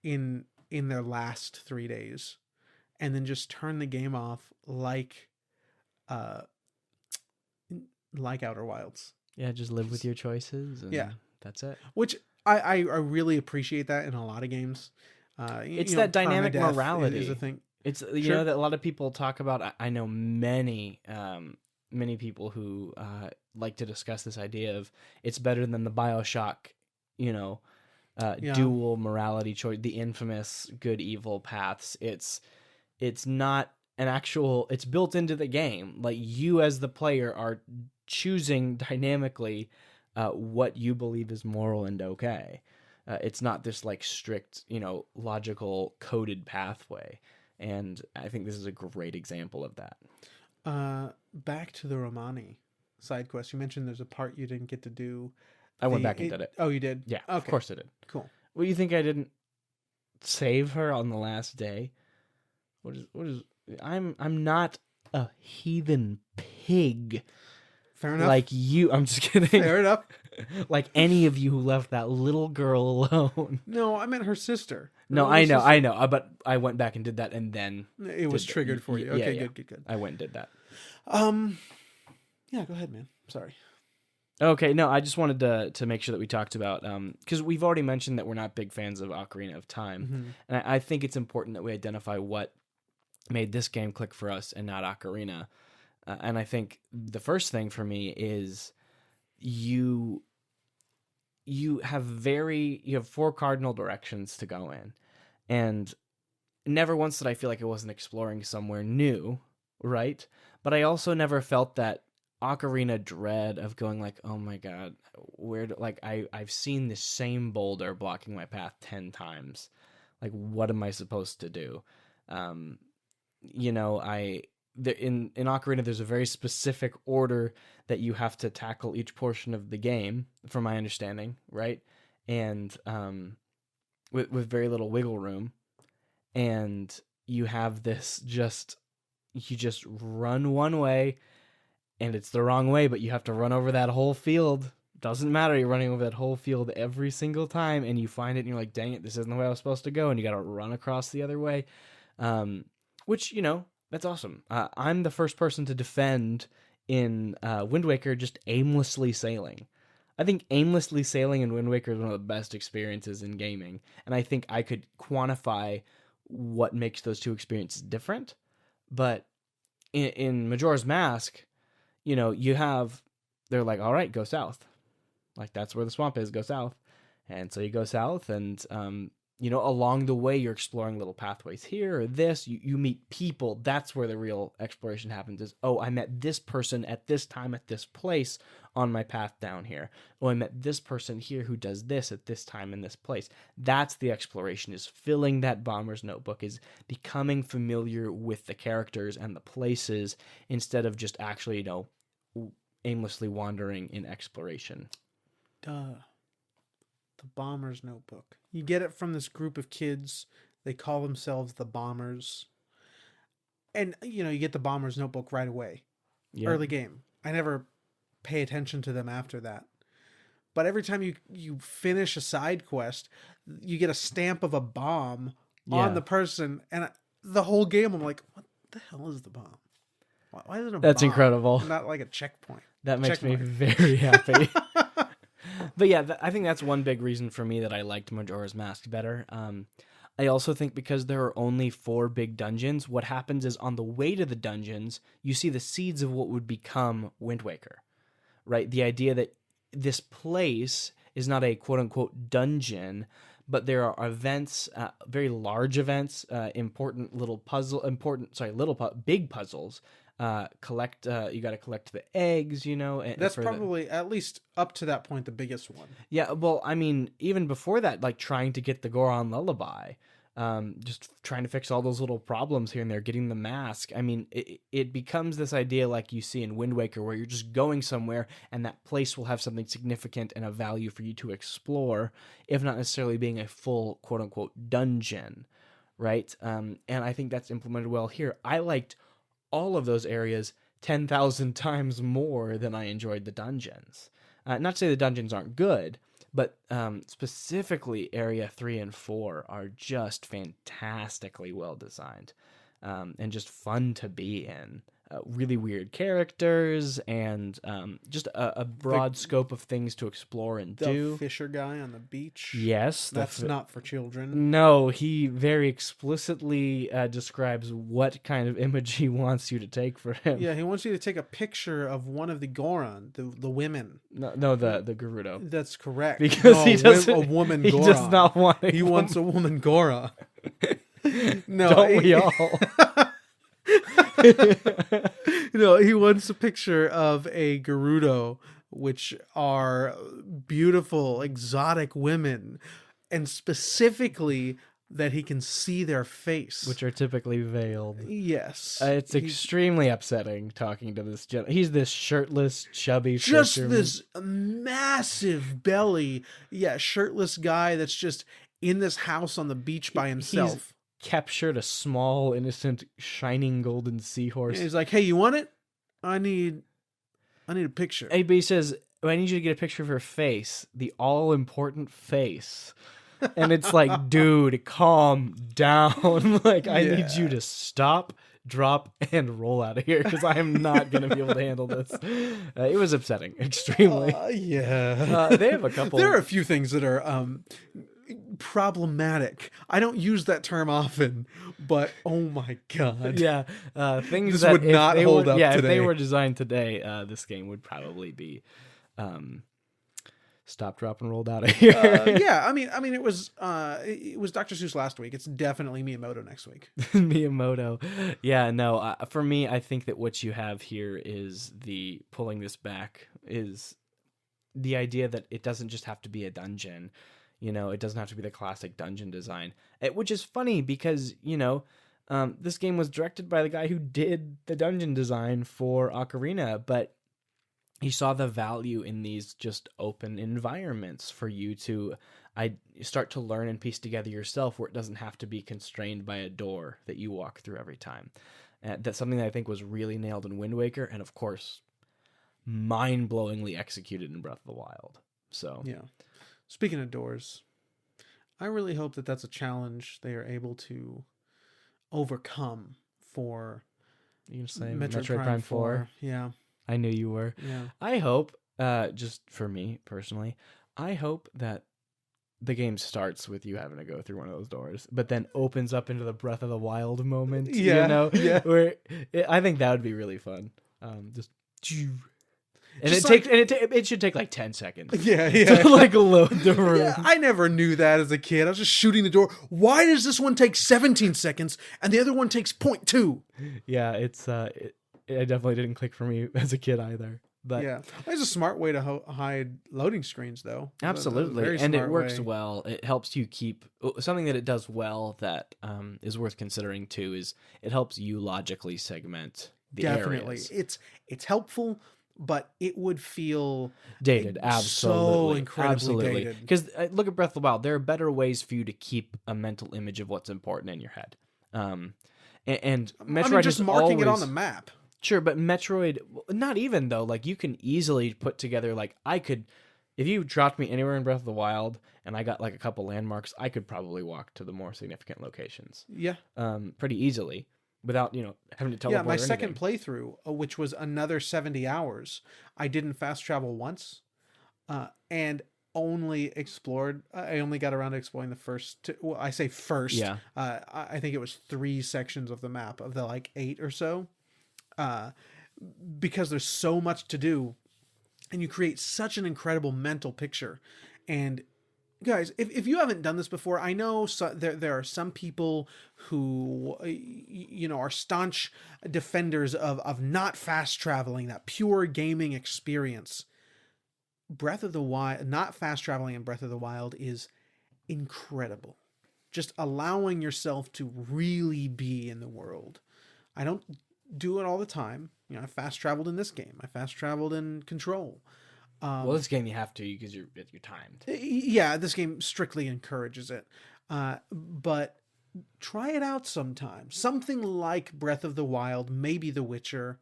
B: in their last 3 days, and then just turn the game off uh, like Outer Wilds.
A: yeah, just live with your choices, and
B: Yeah,
A: that's it.
B: which I really appreciate that in a lot of games.
A: It's that dynamic morality
B: is a thing.
A: It's
B: Sure.
A: that a lot of people talk about. I know many people who like to discuss this idea of it's better than the BioShock,
B: Yeah.
A: dual morality choice, the infamous good evil paths. It's not an actual. It's built into the game. Like you as the player are choosing dynamically what you believe is moral and okay. It's not this like strict, logical coded pathway. And I think this is a great example of that.
B: Back to the Romani side quest. You mentioned there's a part you didn't get to do.
A: I went back and did it.
B: Oh, you did?
A: Yeah,
B: Okay.
A: of course I did.
B: Cool.
A: What do you think I didn't save her on the last day? What is I'm not a heathen pig
B: Fair enough.
A: like you. I'm just kidding.
B: Fair enough.
A: Like any of you who left that little girl alone.
B: No, I meant her sister.
A: No,
B: Her
A: I
B: little
A: know, but I went back and did that, and then
B: sister. It was triggered for you.
A: Yeah,
B: Okay,
A: yeah.
B: good.
A: I went and did that.
B: Yeah, go ahead, man. Sorry.
A: Okay, no, I just wanted to make sure that we talked about because we've already mentioned that we're not big fans of Ocarina of Time,
B: Mm-hmm.
A: and I think it's important that we identify what made this game click for us and not Ocarina. And I think the first thing for me is you have four cardinal directions to go in, and never once did I feel like I wasn't exploring somewhere new, right? But I also never felt that Ocarina dread of going like, oh my god, I've seen the same boulder blocking my path 10 times. Like, what am I supposed to do? In Ocarina, there's a very specific order that you have to tackle each portion of the game, from my understanding, right? And with very little wiggle room, and you have this you just run one way, and it's the wrong way, but you have to run over that whole field. Doesn't matter, you're running over that whole field every single time, and you find it, and you're like, dang it, this isn't the way I was supposed to go, and you gotta run across the other way. Which, that's awesome. I'm the first person to defend in Wind Waker just aimlessly sailing. I think aimlessly sailing in Wind Waker is one of the best experiences in gaming, and I think I could quantify what makes those two experiences different. But in Majora's Mask, they're like, all right, go south. Like, that's where the swamp is, go south. And so you go south, and along the way you're exploring little pathways here or this. You meet people. That's where the real exploration happens, is, oh, I met this person at this time at this place on my path down here. Oh, I met this person here who does this at this time in this place. That's the exploration, is filling that bomber's notebook, is becoming familiar with the characters and the places instead of just actually, aimlessly wandering in exploration.
B: Duh. The Bomber's Notebook. You get it from this group of kids. They call themselves the Bombers. And, you get the Bomber's Notebook right away. Yep. Early game. I never pay attention to them after that. But every time you finish a side quest, you get a stamp of a bomb on the person. And the whole game, I'm like, what the hell is the bomb? Why is it a bomb?
A: That's incredible.
B: Not like a checkpoint.
A: That makes me very happy. But yeah, I think that's one big reason for me that I liked Majora's Mask better. I also think because there are only 4 big dungeons, what happens is on the way to the dungeons, you see the seeds of what would become Wind Waker, right? The idea that this place is not a quote-unquote dungeon, but there are events, very large events, big puzzles. You got to collect the eggs, and
B: that's probably at least up to that point the biggest one.
A: Yeah, well, I mean, even before that, like trying to get the Goron lullaby, just trying to fix all those little problems here and there, getting the mask. I mean, it becomes this idea like you see in Wind Waker, where you're just going somewhere and that place will have something significant and a value for you to explore, if not necessarily being a full quote unquote dungeon, right? And I think that's implemented well here. I liked all of those areas 10,000 times more than I enjoyed the dungeons. Not to say the dungeons aren't good, but specifically Area 3 and 4 are just fantastically well designed, and just fun to be in. Really weird characters, and just a broad scope of things to explore and do.
B: The Fisher guy on the beach?
A: Yes.
B: That's not for children.
A: No, he very explicitly describes what kind of image he wants you to take for him.
B: Yeah, he wants you to take a picture of one of the Goron, the women.
A: No, the Gerudo.
B: That's correct.
A: Because he doesn't.
B: A woman
A: he
B: Goron.
A: Does not want.
B: He wants a woman Gora. No,
A: don't we all?
B: He wants a picture of a Gerudo, which are beautiful, exotic women, and specifically that he can see their face,
A: which are typically veiled.
B: Yes,
A: it's extremely upsetting talking to this gentleman. He's this shirtless, chubby,
B: just
A: fisherman.
B: This massive belly, shirtless guy that's just in this house on the beach by himself.
A: He's captured a small, innocent, shining golden seahorse.
B: And he's like, "Hey, you want it? I need a picture."
A: But he says, I need you to get a picture of her face, the all-important face. And it's like, dude, calm down. Like, I need you to stop, drop, and roll out of here, because I am not going to be able to handle this. It was upsetting, extremely. They have a couple.
B: There are a few things that are problematic. I don't use that term often, but oh my god.
A: Yeah. Things
B: this
A: that
B: would not hold up today.
A: If they were designed today, this game would probably be stop, drop, and rolled out of here.
B: I mean it was Dr. Seuss last week. It's definitely Miyamoto next week.
A: Miyamoto. Yeah, no, for me, I think that what you have here is the pulling this back is the idea that it doesn't just have to be a dungeon. It doesn't have to be the classic dungeon design, which is funny because, this game was directed by the guy who did the dungeon design for Ocarina, but he saw the value in these just open environments for you to start to learn and piece together yourself, where it doesn't have to be constrained by a door that you walk through every time. That's something that I think was really nailed in Wind Waker, and of course, mind-blowingly executed in Breath of the Wild. So
B: yeah. Speaking of doors, I really hope that that's a challenge they are able to overcome for
A: Metroid Prime 4.
B: Yeah.
A: I knew you were.
B: Yeah.
A: I hope. just for me personally, I hope that the game starts with you having to go through one of those doors, but then opens up into the Breath of the Wild moment.
B: Yeah,
A: You know,
B: yeah.
A: where I think that would be really fun. Just. And
B: Just
A: it should take like 10 seconds.
B: Yeah, yeah.
A: To like load the room.
B: Yeah, I never knew that as a kid. I was just shooting the door. Why does this one take 17 seconds and the other one takes 0.2?
A: Yeah, it definitely didn't click for me as a kid either. But
B: yeah, there's a smart way to hide loading screens, though.
A: absolutely, and it works well. It helps you keep something that it does well that is worth considering too. Is it helps you logically segment the areas.
B: It's helpful, but it would feel
A: dated. Absolutely,
B: so incredibly dated.
A: Because look at Breath of the Wild. There are better ways for you to keep a mental image of what's important in your head. And Metroid
B: just marking it on the map.
A: Sure, but Metroid, not even though. Like, you can easily put together, like, if you dropped me anywhere in Breath of the Wild and I got like a couple landmarks, I could probably walk to the more significant locations.
B: Yeah.
A: Pretty easily without, having to teleport.
B: Yeah, my second playthrough, which was another 70 hours, I didn't fast travel once, and only explored. I only got around to exploring the first two, well, I say first.
A: Yeah.
B: I think it was 3 sections of the map of the like 8 or so. Because there's so much to do and you create such an incredible mental picture. And guys, if you haven't done this before, I know there are some people who, are staunch defenders of not fast traveling, that pure gaming experience. Breath of the Wild, not fast traveling in Breath of the Wild is incredible. Just allowing yourself to really be in the world. I don't do it all the time. I fast traveled in this game. I fast traveled in Control.
A: Well, this game you have to because you're timed.
B: Yeah, this game strictly encourages it. But try it out sometime. Something like Breath of the Wild, maybe The Witcher.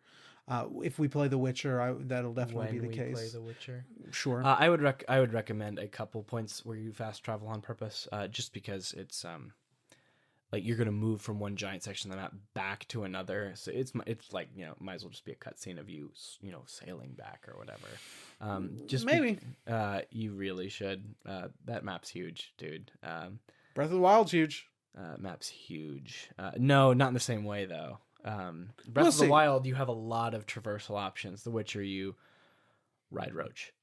B: If we play The Witcher, that'll definitely be the case.
A: Play The Witcher,
B: sure.
A: I would recommend a couple points where you fast travel on purpose, just because it's like you're gonna move from one giant section of the map back to another, so it's like might as well just be a cutscene of you sailing back or whatever. Just
B: maybe
A: you really should. That map's huge, dude.
B: Breath of the Wild's huge.
A: Map's huge. No, not in the same way though. Breath of the Wild, you have a lot of traversal options. The Witcher, you ride Roach.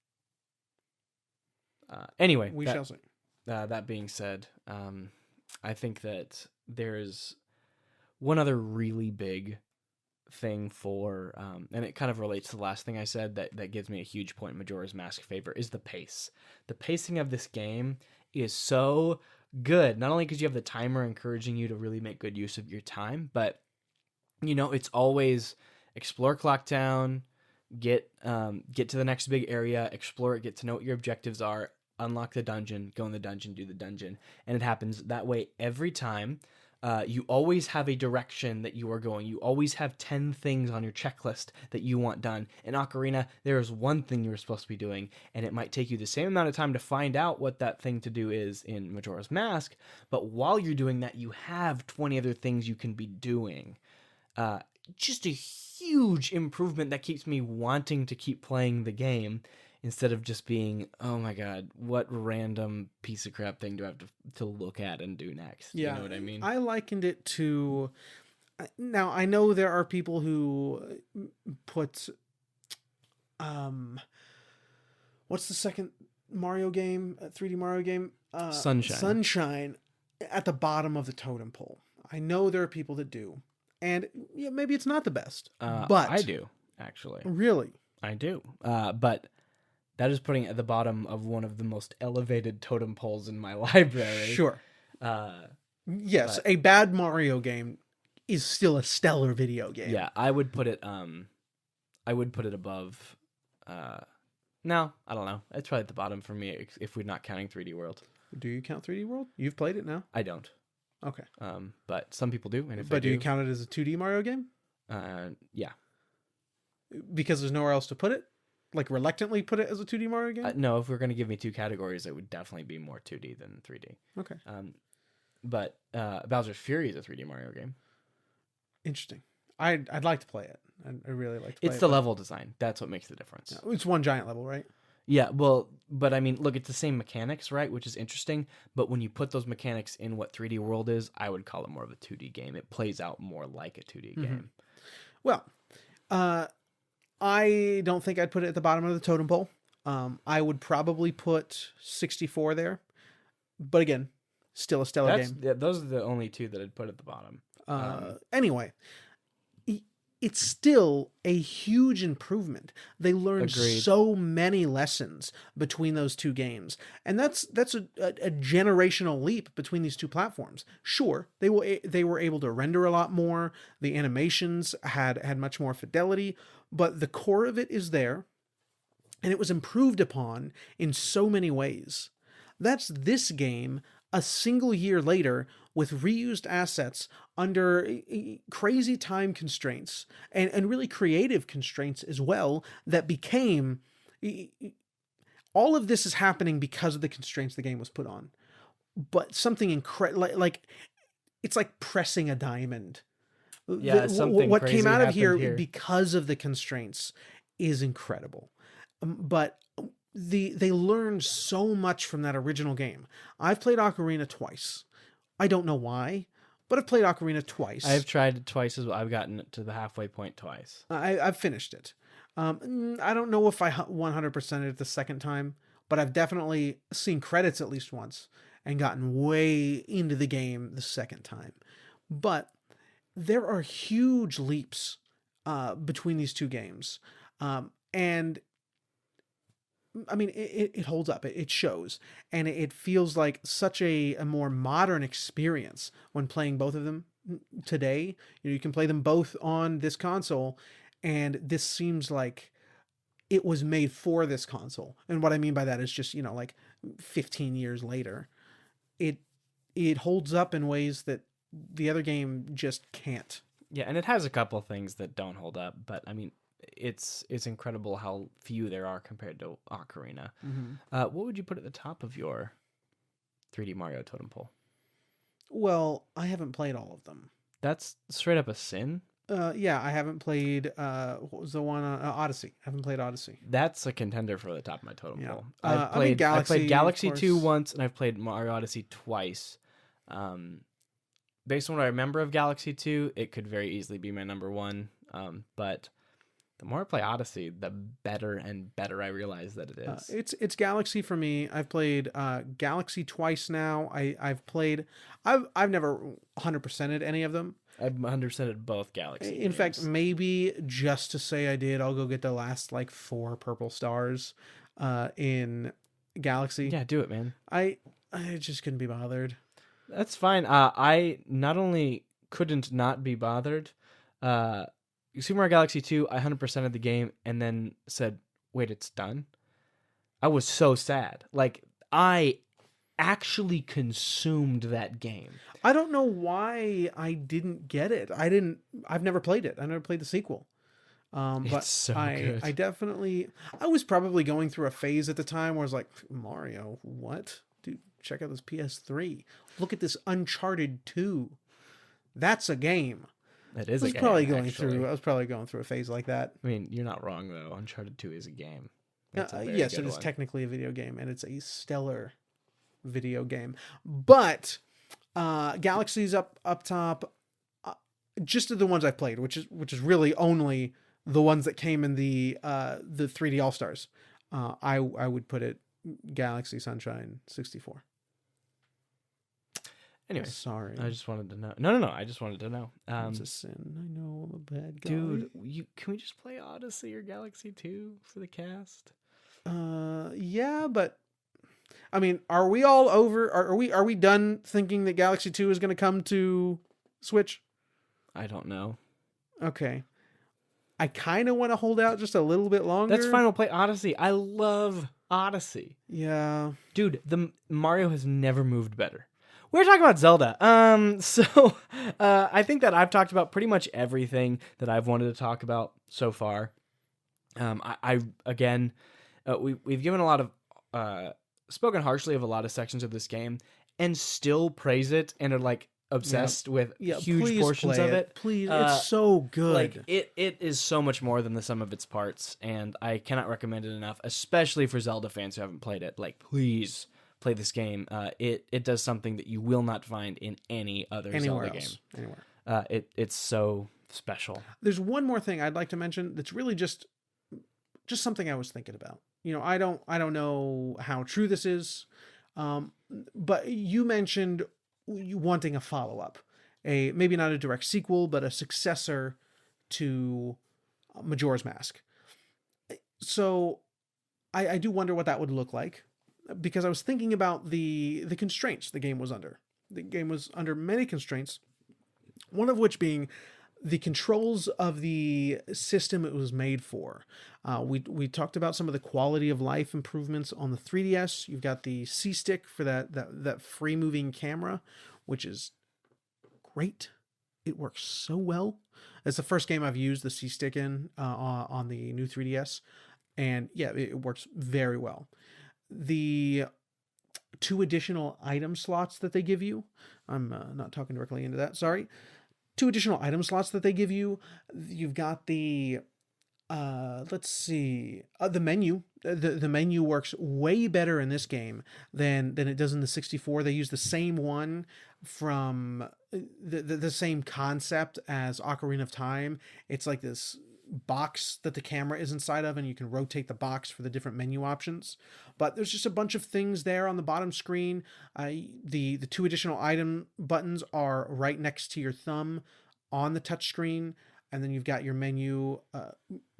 A: Anyway,
B: we shall see.
A: That being said, I think that there's one other really big thing for, and it kind of relates to the last thing I said that gives me a huge point in Majora's Mask favor, is the pace. The pacing of this game is so good, not only because you have the timer encouraging you to really make good use of your time, but it's always explore Clock Town, get to the next big area, explore it, get to know what your objectives are, unlock the dungeon, go in the dungeon, do the dungeon, and it happens that way every time. You always have a direction that you are going. You always have 10 things on your checklist that you want done. In Ocarina, there is one thing you're supposed to be doing, and it might take you the same amount of time to find out what that thing to do is in Majora's Mask, but while you're doing that, you have 20 other things you can be doing. Just a huge improvement that keeps me wanting to keep playing the game, instead of just being, oh my god, what random piece of crap thing do I have to look at and do next?
B: Yeah,
A: you know what I mean?
B: I likened it to... Now, I know there are people who put... what's the second Mario game, 3D Mario game?
A: Sunshine.
B: Sunshine at the bottom of the totem pole. I know there are people that do. And maybe it's not the best. But
A: I do, actually.
B: Really?
A: I do. But... that is putting it at the bottom of one of the most elevated totem poles in my library.
B: Sure. Yes, a bad Mario game is still a stellar video game.
A: Yeah, I would put it above. No, I don't know. It's probably at the bottom for me if we're not counting 3D World.
B: Do you count 3D World? You've played it now?
A: I don't.
B: Okay.
A: But some people do, and
B: do you count it as a 2D Mario game?
A: Yeah.
B: Because there's nowhere else to put it? Like, reluctantly put it as a 2D Mario game?
A: No, if we're going to give me 2 categories, it would definitely be more 2D than 3D.
B: Okay.
A: But Bowser's Fury is a 3D Mario game.
B: Interesting. I'd like to play it. I really like to play
A: It's
B: it.
A: the level design. That's what makes the difference.
B: It's one giant level, right?
A: Yeah, well, but I mean, look, it's the same mechanics, right? Which is interesting. But when you put those mechanics in what 3D World is, I would call it more of a 2D game. It plays out more like a 2D game.
B: Well, I don't think I'd put it at the bottom of the totem pole. I would probably put 64 there. But again, still a stellar game.
A: Yeah, those are the only two that I'd put at the bottom.
B: Anyway, it's still a huge improvement. They learned
A: Agreed.
B: so many lessons between those two games, and that's a generational leap between these two platforms. Sure, they were able to render a lot more. The animations had much more fidelity, but the core of it is there, and it was improved upon in so many ways. That's this game a single year later with reused assets under crazy time constraints and really creative constraints as well that became... All of this is happening because of the constraints the game was put on. But something incredible, like it's like pressing a diamond.
A: Yeah, something
B: what
A: crazy
B: came out of
A: happened
B: here because of the constraints is incredible. But they learned so much from that original game. I've played Ocarina twice. I don't know why, but I've played Ocarina twice.
A: I've tried it twice as well. I've gotten to the halfway point twice.
B: I've finished it. I don't know if I 100%ed it the second time, but I've definitely seen credits at least once and gotten way into the game the second time. But there are huge leaps between these two games. And I mean, it holds up. It shows. And it feels like such a more modern experience when playing both of them today. You can play them both on this console, and this seems like it was made for this console. And what I mean by that is just, like 15 years later. It holds up in ways that the other game just can't.
A: Yeah, and it has a couple of things that don't hold up, but I mean, it's incredible how few there are compared to Ocarina. What would you put at the top of your 3D Mario totem pole?
B: Well, I haven't played all of them.
A: That's straight up a sin.
B: Yeah, I haven't played. What was the one? Odyssey. I haven't played Odyssey.
A: That's a contender for the top of my totem pole.
B: I've played
A: Galaxy 2 once, and I've played Mario Odyssey twice. Based on what I remember of Galaxy 2, it could very easily be my number one. But the more I play Odyssey, the better and better I realize that it is.
B: It's Galaxy for me. I've played Galaxy twice now. I've never 100%ed any of them.
A: I've 100%ed both Galaxy
B: In fact, maybe just to say I did, I'll go get the last 4 purple stars in Galaxy.
A: Yeah, do it, man.
B: I just couldn't be bothered.
A: That's fine. I not only couldn't not be bothered, Super Mario Galaxy 2, I 100%ed the game and then said, wait, it's done? I was so sad. I actually consumed that game.
B: I don't know why I didn't get it. I've never played it. I never played the sequel. But
A: It's so good.
B: I was probably going through a phase at the time where I was like, Mario, what? Dude, check out this PS3. Look at this Uncharted 2. That's a game.
A: It is
B: I
A: a game,
B: I was probably going through a phase like that.
A: I mean, you're not wrong, though. Uncharted 2 is a game.
B: Yes, it is technically a video game, and it's a stellar video game. But Galaxy's up top. Just the ones I've played, which is really only the ones that came in the 3D All Stars. I would put it Galaxy Sunshine 64.
A: Anyway,
B: sorry.
A: I just wanted to know. No. I just wanted to know.
B: It's a sin. I know I'm a bad guy.
A: Dude, can we just play Odyssey or Galaxy 2 for the cast?
B: Yeah, but I mean, are we all over? Are we done thinking that Galaxy 2 is going to come to Switch?
A: I don't know.
B: Okay. I kind of want to hold out just a little bit longer.
A: That's fine. We'll play Odyssey. I love Odyssey.
B: Yeah.
A: Dude, the Mario has never moved better. We're talking about Zelda. I think that I've talked about pretty much everything that I've wanted to talk about so far. We've given a lot of spoken harshly of a lot of sections of this game and still praise it and are like obsessed with
B: Yeah,
A: huge
B: please
A: portions
B: play
A: of it.
B: Please, it's so good.
A: Like it is so much more than the sum of its parts, and I cannot recommend it enough, especially for Zelda fans who haven't played it. Like, please play this game. It does something that you will not find in any other
B: Anywhere
A: Zelda
B: else.
A: game.
B: Anywhere.
A: It's so special.
B: There's one more thing I'd like to mention that's really just something I was thinking about. I don't know how true this is, but you mentioned you wanting a follow up, maybe not a direct sequel, but a successor to Majora's Mask. So I do wonder what that would look like, because I was thinking about the constraints the game was under. The game was under many constraints, one of which being the controls of the system it was made for. We talked about some of the quality of life improvements on the 3DS. You've got the C-Stick for that free moving camera, which is great. It works so well. It's the first game I've used the C-Stick in on the new 3DS, and yeah, it works very well. The 2 additional item slots that they give you, I'm not talking directly into that, sorry. 2 additional item slots that they give you. You've got the let's see, the menu. The menu works way better in this game than it does in the 64. They use the same one from the same concept as Ocarina of Time. It's like this box that the camera is inside of, and you can rotate the box for the different menu options. But there's just a bunch of things there on the bottom screen. The 2 additional item buttons are right next to your thumb on the touch screen, and then you've got your menu,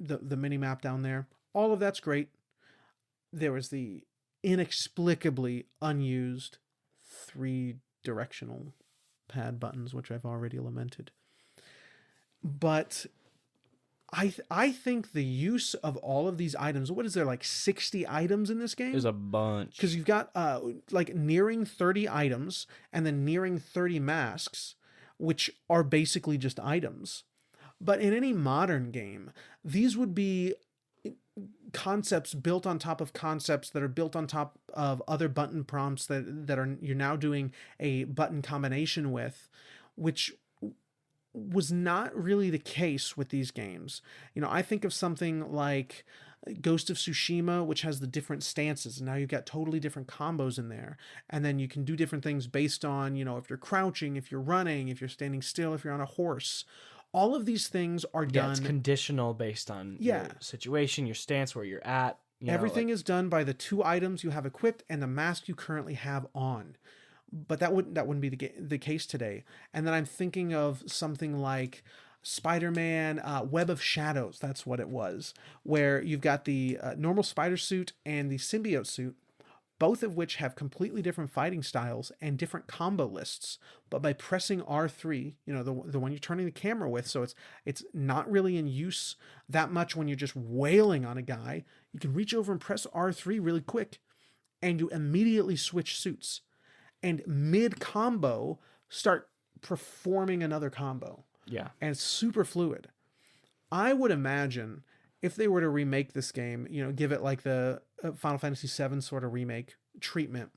B: the mini map down there. All of that's great. There was the inexplicably unused 3 directional pad buttons, which I've already lamented. But I think the use of all of these items, what is there, like 60 items in this game?
A: There's a bunch.
B: Because you've got like nearing 30 items and then nearing 30 masks, which are basically just items. But in any modern game, these would be concepts built on top of concepts that are built on top of other button prompts that are you're now doing a button combination with, which was not really the case with these games. I think of something like Ghost of Tsushima, which has the different stances, and now you've got totally different combos in there, and then you can do different things based on, if you're crouching, if you're running, if you're standing still, if you're on a horse. All of these things are done.
A: It's conditional based on your situation, your stance, where you're at.
B: Everything is done by the 2 items you have equipped and the mask you currently have on. But that wouldn't be the case today. And then I'm thinking of something like Spider-Man Web of Shadows. That's what it was, where you've got the normal spider suit and the symbiote suit, both of which have completely different fighting styles and different combo lists. But by pressing R3, the one you're turning the camera with, so it's not really in use that much when you're just wailing on a guy, you can reach over and press R3 really quick, and you immediately switch suits. And mid-combo, start performing another combo.
A: Yeah.
B: And it's super fluid. I would imagine if they were to remake this game, give it like the Final Fantasy VII sort of remake treatment,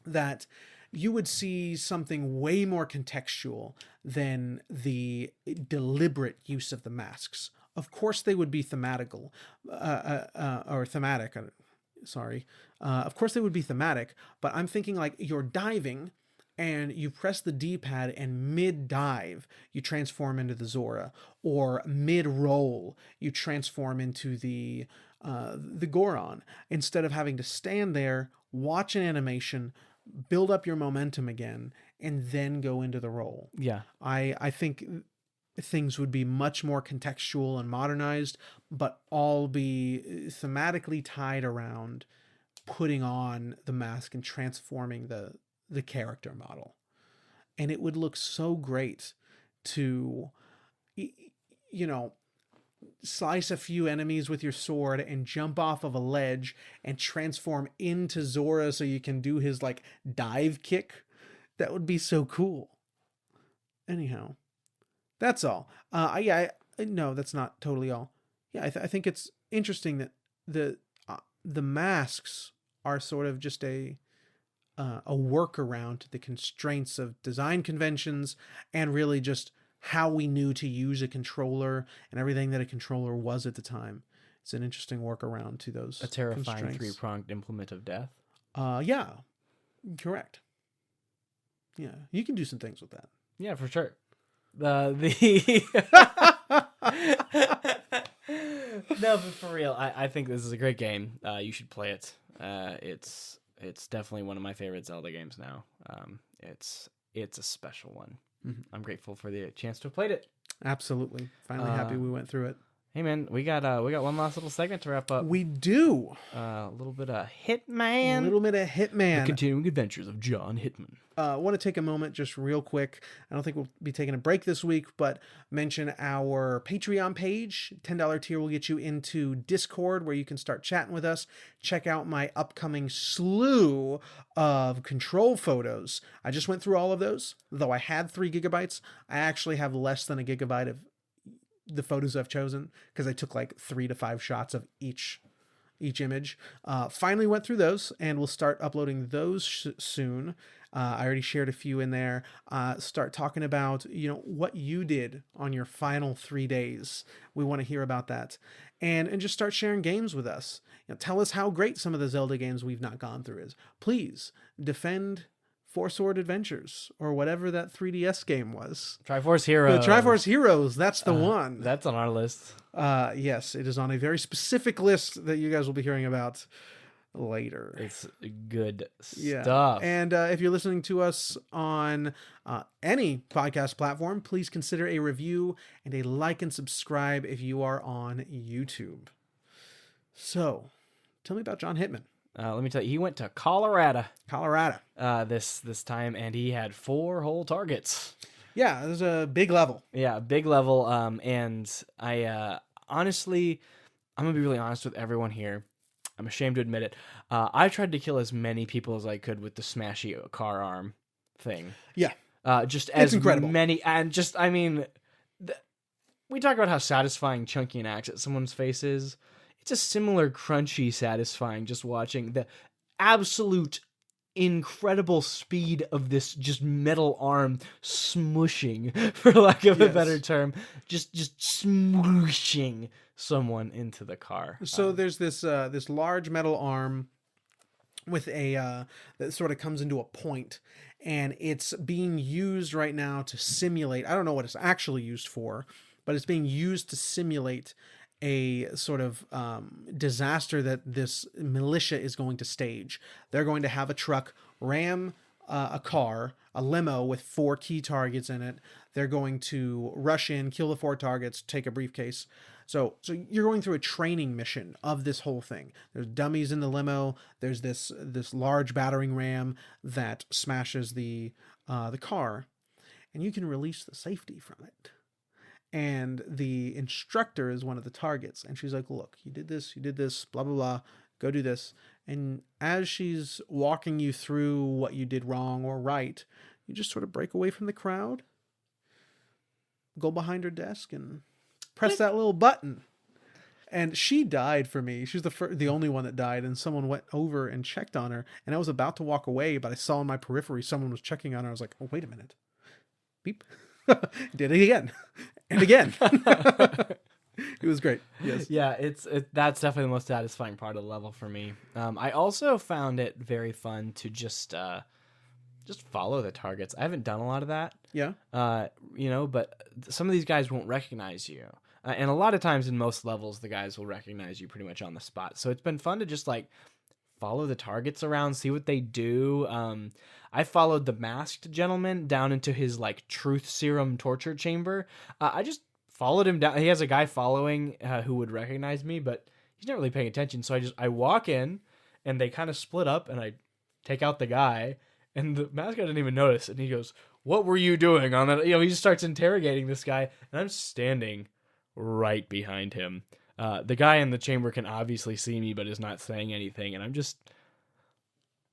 B: that you would see something way more contextual than the deliberate use of the masks. Of course, they would be thematical, or thematic. Sorry. Of course, they would be thematic, but I'm thinking like you're diving and you press the D-pad, and mid-dive, you transform into the Zora, or mid-roll, you transform into the Goron, instead of having to stand there, watch an animation, build up your momentum again, and then go into the roll.
A: Yeah.
B: I think things would be much more contextual and modernized, but all be thematically tied around putting on the mask and transforming the character model. And it would look so great to, slice a few enemies with your sword and jump off of a ledge and transform into Zora so you can do his like dive kick. That would be so cool. Anyhow, that's all. No, that's not totally all. Yeah, I think it's interesting that the masks are sort of just a a workaround to the constraints of design conventions, and really just how we knew to use a controller and everything that a controller was at the time. It's an interesting workaround to those
A: A terrifying
B: constraints.
A: three-pronged implement of death.
B: Yeah, correct. Yeah, you can do some things with that.
A: Yeah, for sure. No, but for real, I think this is a great game. You should play it. It's definitely one of my favorite Zelda games now. It's a special one.
B: Mm-hmm.
A: I'm grateful for the chance to have played it.
B: Absolutely. Finally happy we went through it.
A: Hey man, we got one last little segment to wrap up.
B: We do.
A: A little bit of Hitman.
B: A little bit of Hitman.
A: The continuing adventures of John Hitman.
B: I want to take a moment just real quick. I don't think we'll be taking a break this week, but mention our Patreon page. $10 tier will get you into Discord where you can start chatting with us. Check out my upcoming slew of control photos. I just went through all of those. Though I had 3 gigabytes, I actually have less than a gigabyte of the photos I've chosen because I took like 3 to 5 shots of each image. Finally went through those, and we'll start uploading those soon. I already shared a few in there. Start talking about, what you did on your final 3 days. We want to hear about that. And just start sharing games with us. Tell us how great some of the Zelda games we've not gone through is. Please defend Four Sword Adventures, or whatever that 3DS game was.
A: Triforce Heroes.
B: The Triforce Heroes, that's the one.
A: That's on our list.
B: Yes, it is on a very specific list that you guys will be hearing about later.
A: It's good
B: Yeah.
A: stuff.
B: And if you're listening to us on any podcast platform, please consider a review and a like and subscribe if you are on YouTube. So, tell me about John Hitman.
A: Let me tell you, he went to Colorado. This time, and he had 4 whole targets.
B: Yeah, it was a big level.
A: Yeah, big level. And I honestly, I'm gonna be really honest with everyone here. I'm ashamed to admit it. I tried to kill as many people as I could with the smashy car arm thing.
B: Yeah,
A: just as
B: incredible.
A: Many, and just we talk about how satisfying chunking an axe at someone's face is. It's a similar crunchy, satisfying just watching the absolute incredible speed of this just metal arm smushing, for lack of a better term, just smooshing someone into the car.
B: So there's this large metal arm with a that sort of comes into a point, and it's being used right now to simulate. I don't know what it's actually used for, but it's being used to simulate a sort of disaster that this militia is going to stage. They're going to have a truck ram a car, a limo with 4 key targets in it. They're going to rush in, kill the 4 targets, take a briefcase. So you're going through a training mission of this whole thing. There's dummies in the limo. There's this large battering ram that smashes the car, and you can release the safety from it. And the instructor is one of the targets. And she's like, look, you did this, blah, blah, blah. Go do this. And as she's walking you through what you did wrong or right, you just sort of break away from the crowd, go behind her desk and press that little button. And she died for me. She was the only one that died. And someone went over and checked on her. And I was about to walk away, but I saw in my periphery someone was checking on her. I was like, oh, wait a minute. Beep. Did it again. And again. It was great. Yes.
A: Yeah, that's definitely the most satisfying part of the level for me. I also found it very fun to just follow the targets. I haven't done a lot of that.
B: Yeah.
A: But some of these guys won't recognize you. And a lot of times in most levels, the guys will recognize you pretty much on the spot. So it's been fun to just follow the targets around, see what they do. I followed the masked gentleman down into his truth serum torture chamber. I just followed him down. He has a guy following who would recognize me, but he's not really paying attention. So I walk in, and they kind of split up, and I take out the guy, and the masked guy didn't even notice. And he goes, "What were you doing on that?" He just starts interrogating this guy, and I'm standing right behind him. The guy in the chamber can obviously see me, but is not saying anything, and I'm just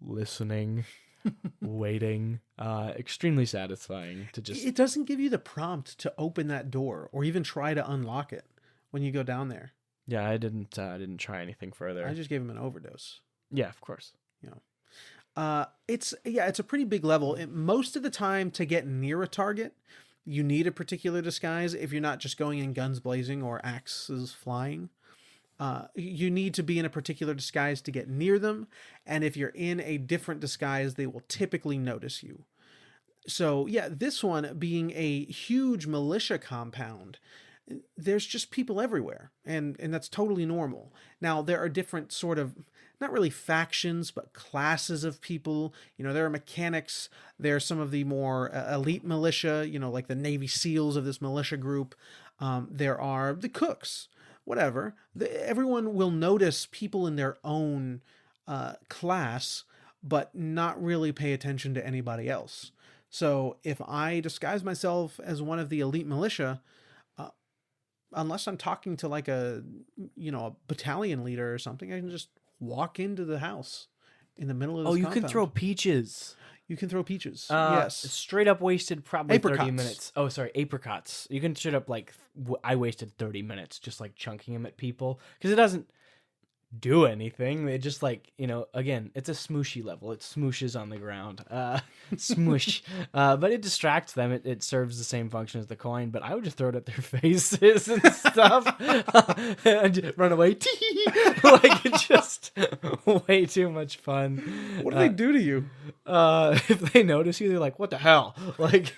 A: listening, waiting. Extremely satisfying to just...
B: It doesn't give you the prompt to open that door or even try to unlock it when you go down there.
A: Yeah, I didn't try anything further.
B: I just gave him an overdose.
A: Yeah, of course.
B: It's a pretty big level. Most of the time, to get near a target, you need a particular disguise. If you're not just going in guns blazing or axes flying, you need to be in a particular disguise to get near them. And if you're in a different disguise, they will typically notice you. So yeah, this one being a huge militia compound, there's just people everywhere, and that's totally normal. Now there are different sort of, not really factions, but classes of people. There are mechanics. There are some of the more elite militia, like the Navy SEALs of this militia group. There are the cooks, whatever. Everyone will notice people in their own class, but not really pay attention to anybody else. So if I disguise myself as one of the elite militia, unless I'm talking to like a battalion leader or something, I can just walk into the house in the middle of this
A: you can throw peaches.
B: You can throw peaches. Yes.
A: Straight up wasted probably
B: Apricots.
A: 30 minutes. Oh, sorry, apricots. You can straight up I wasted 30 minutes just like chunking them at people because it doesn't do anything. It just again, it's a smooshy level. It smooshes on the ground. Smoosh. But it distracts them. It serves the same function as the coin, but I would just throw it at their faces and stuff and just run away. Like, it's just way too much fun.
B: What do they do to you?
A: If they notice you, they're like, what the hell? Like,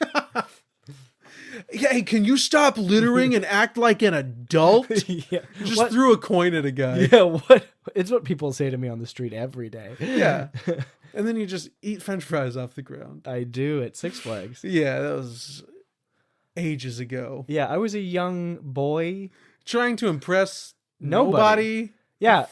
B: hey, can you stop littering and act like an adult?
A: yeah.
B: Just threw a coin at a guy.
A: Yeah, it's what people say to me on the street every day.
B: Yeah. And then you just eat French fries off the ground.
A: I do at Six Flags.
B: Yeah, that was ages ago.
A: Yeah, I was a young boy.
B: Trying to impress nobody.
A: Yeah,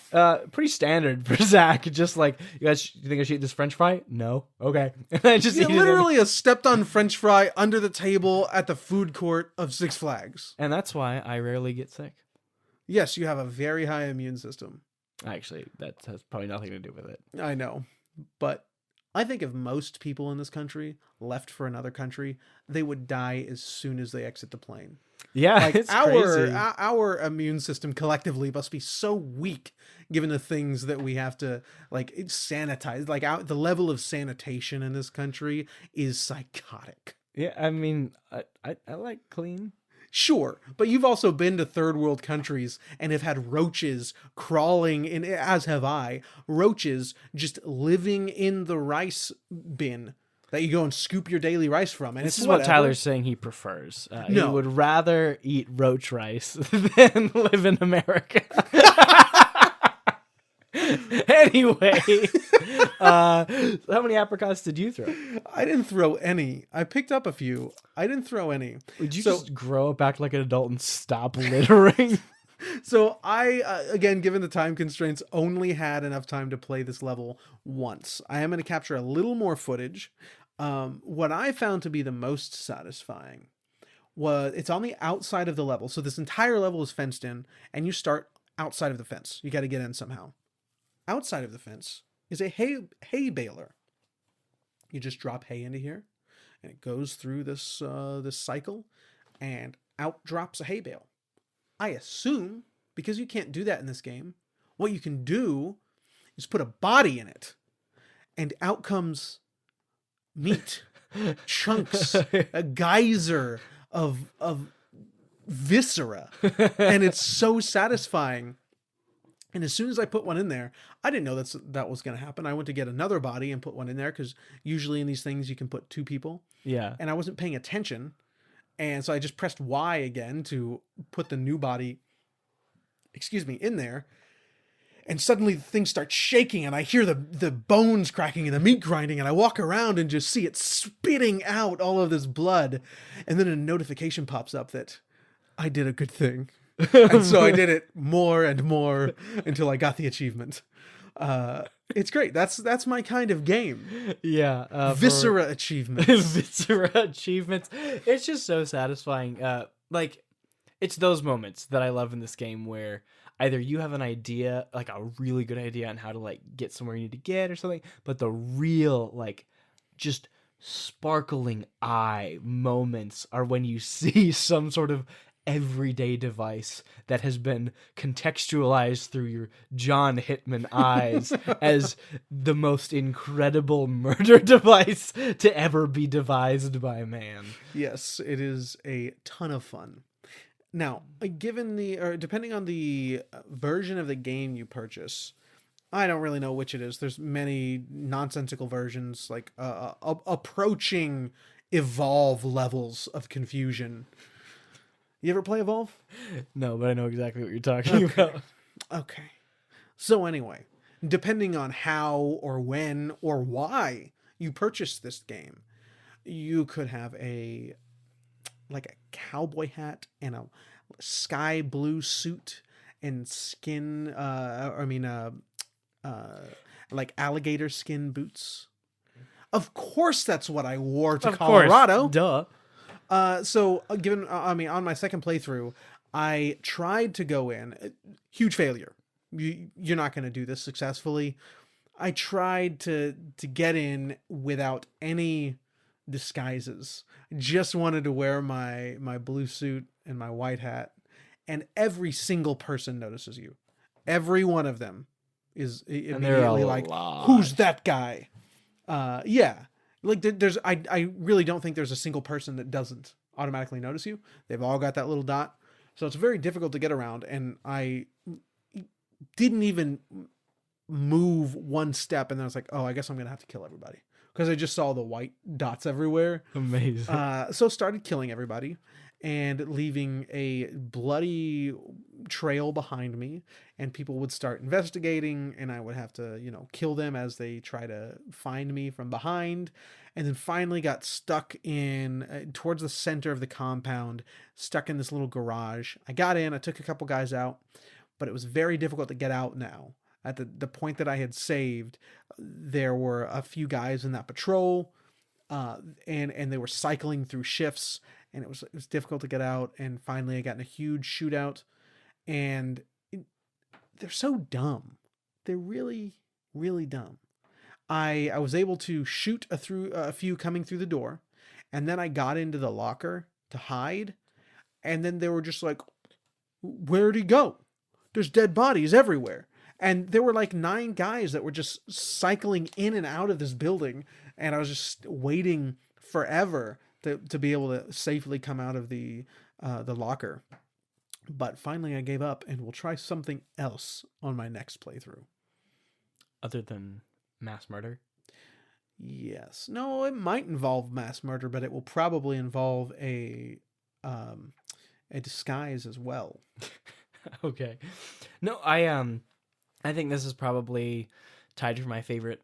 A: pretty standard for Zach. Just like, you think I should eat this French fry? No. Okay. And I just eat
B: literally a stepped-on French fry under the table at the food court of Six Flags.
A: And that's why I rarely get sick.
B: Yes, you have a very high immune system.
A: Actually, that has probably nothing to do with it.
B: I know. But I think if most people in this country left for another country, they would die as soon as they exit the plane.
A: Yeah,
B: like
A: it's crazy.
B: Our immune system collectively must be so weak, given the things that we have to sanitize. Like the level of sanitation in this country is psychotic.
A: Yeah, I mean, I like clean.
B: Sure, but you've also been to third world countries and have had roaches crawling in, as have I. Roaches just living in the rice bin that you go and scoop your daily rice from. And
A: this is what Tyler's saying he prefers.
B: No.
A: He would rather eat roach rice than live in America. Anyway, how many apricots did you throw?
B: I didn't throw any. I picked up a few. I didn't throw any.
A: Would you just grow up back like an adult and stop littering?
B: So I, again, given the time constraints, only had enough time to play this level once. I am going to capture a little more footage. What I found to be the most satisfying was it's on the outside of the level. So this entire level is fenced in, and you start outside of the fence. You got to get in somehow. Outside of the fence is a hay baler. You just drop hay into here, and it goes through this cycle, and out drops a hay bale. I assume, because you can't do that in this game, what you can do is put a body in it, and out comes meat, chunks, a geyser of viscera, and it's so satisfying. And as soon as I put one in there, I didn't know that was going to happen. I went to get another body and put one in there because usually in these things you can put two people.
A: Yeah.
B: And I wasn't paying attention. And so I just pressed Y again to put the new body, in there. And suddenly the thing starts shaking and I hear the bones cracking and the meat grinding. And I walk around and just see it spitting out all of this blood. And then a notification pops up that I did a good thing. And so I did it more and more until I got the achievement. It's great. That's my kind of game.
A: Yeah.
B: Viscera achievements.
A: Viscera achievements. It's just so satisfying. It's those moments that I love in this game where either you have an idea, like a really good idea on how to get somewhere you need to get or something, but the real just sparkling eye moments are when you see some sort of everyday device that has been contextualized through your John Hitman eyes as the most incredible murder device to ever be devised by man.
B: Yes, it is a ton of fun. Now, depending on the version of the game you purchase, I don't really know which it is. There's many nonsensical versions, like approaching Evolve levels of confusion. You ever play Evolve?
A: No, but I know exactly what you're talking about.
B: Okay. So anyway, depending on how or when or why you purchase this game, you could have a cowboy hat and a sky blue suit and skin like alligator skin boots. Of course that's what I wore to Colorado.
A: Duh.
B: On my second playthrough, I tried to go in. Huge failure. You're not going to do this successfully. I tried to get in without any disguises. Just wanted to wear my blue suit and my white hat, and every single person notices you. Every one of them is immediately like, "Who's that guy?" Yeah. Like I really don't think there's a single person that doesn't automatically notice you. They've all got that little dot. So it's very difficult to get around, and I didn't even move one step, and then I was like, "Oh, I guess I'm going to have to kill everybody." Because I just saw the white dots everywhere.
A: Amazing.
B: So started killing everybody and leaving a bloody trail behind me, and people would start investigating, and I would have to, kill them as they try to find me from behind. And then finally got stuck in towards the center of the compound, stuck in this little garage. I got in, I took a couple guys out, but it was very difficult to get out now. At the point that I had saved, there were a few guys in that patrol, and they were cycling through shifts, and it was difficult to get out. And finally, I got in a huge shootout, and they're so dumb. They're really, really dumb. I was able to shoot through a few coming through the door, and then I got into the locker to hide, and then they were just like, "Where'd he go? There's dead bodies everywhere." And there were like 9 guys that were just cycling in and out of this building. And I was just waiting forever to be able to safely come out of the locker. But finally I gave up, and will try something else on my next playthrough.
A: Other than mass murder?
B: Yes. No, it might involve mass murder, but it will probably involve a disguise as well.
A: Okay. No, I think this is probably tied for my favorite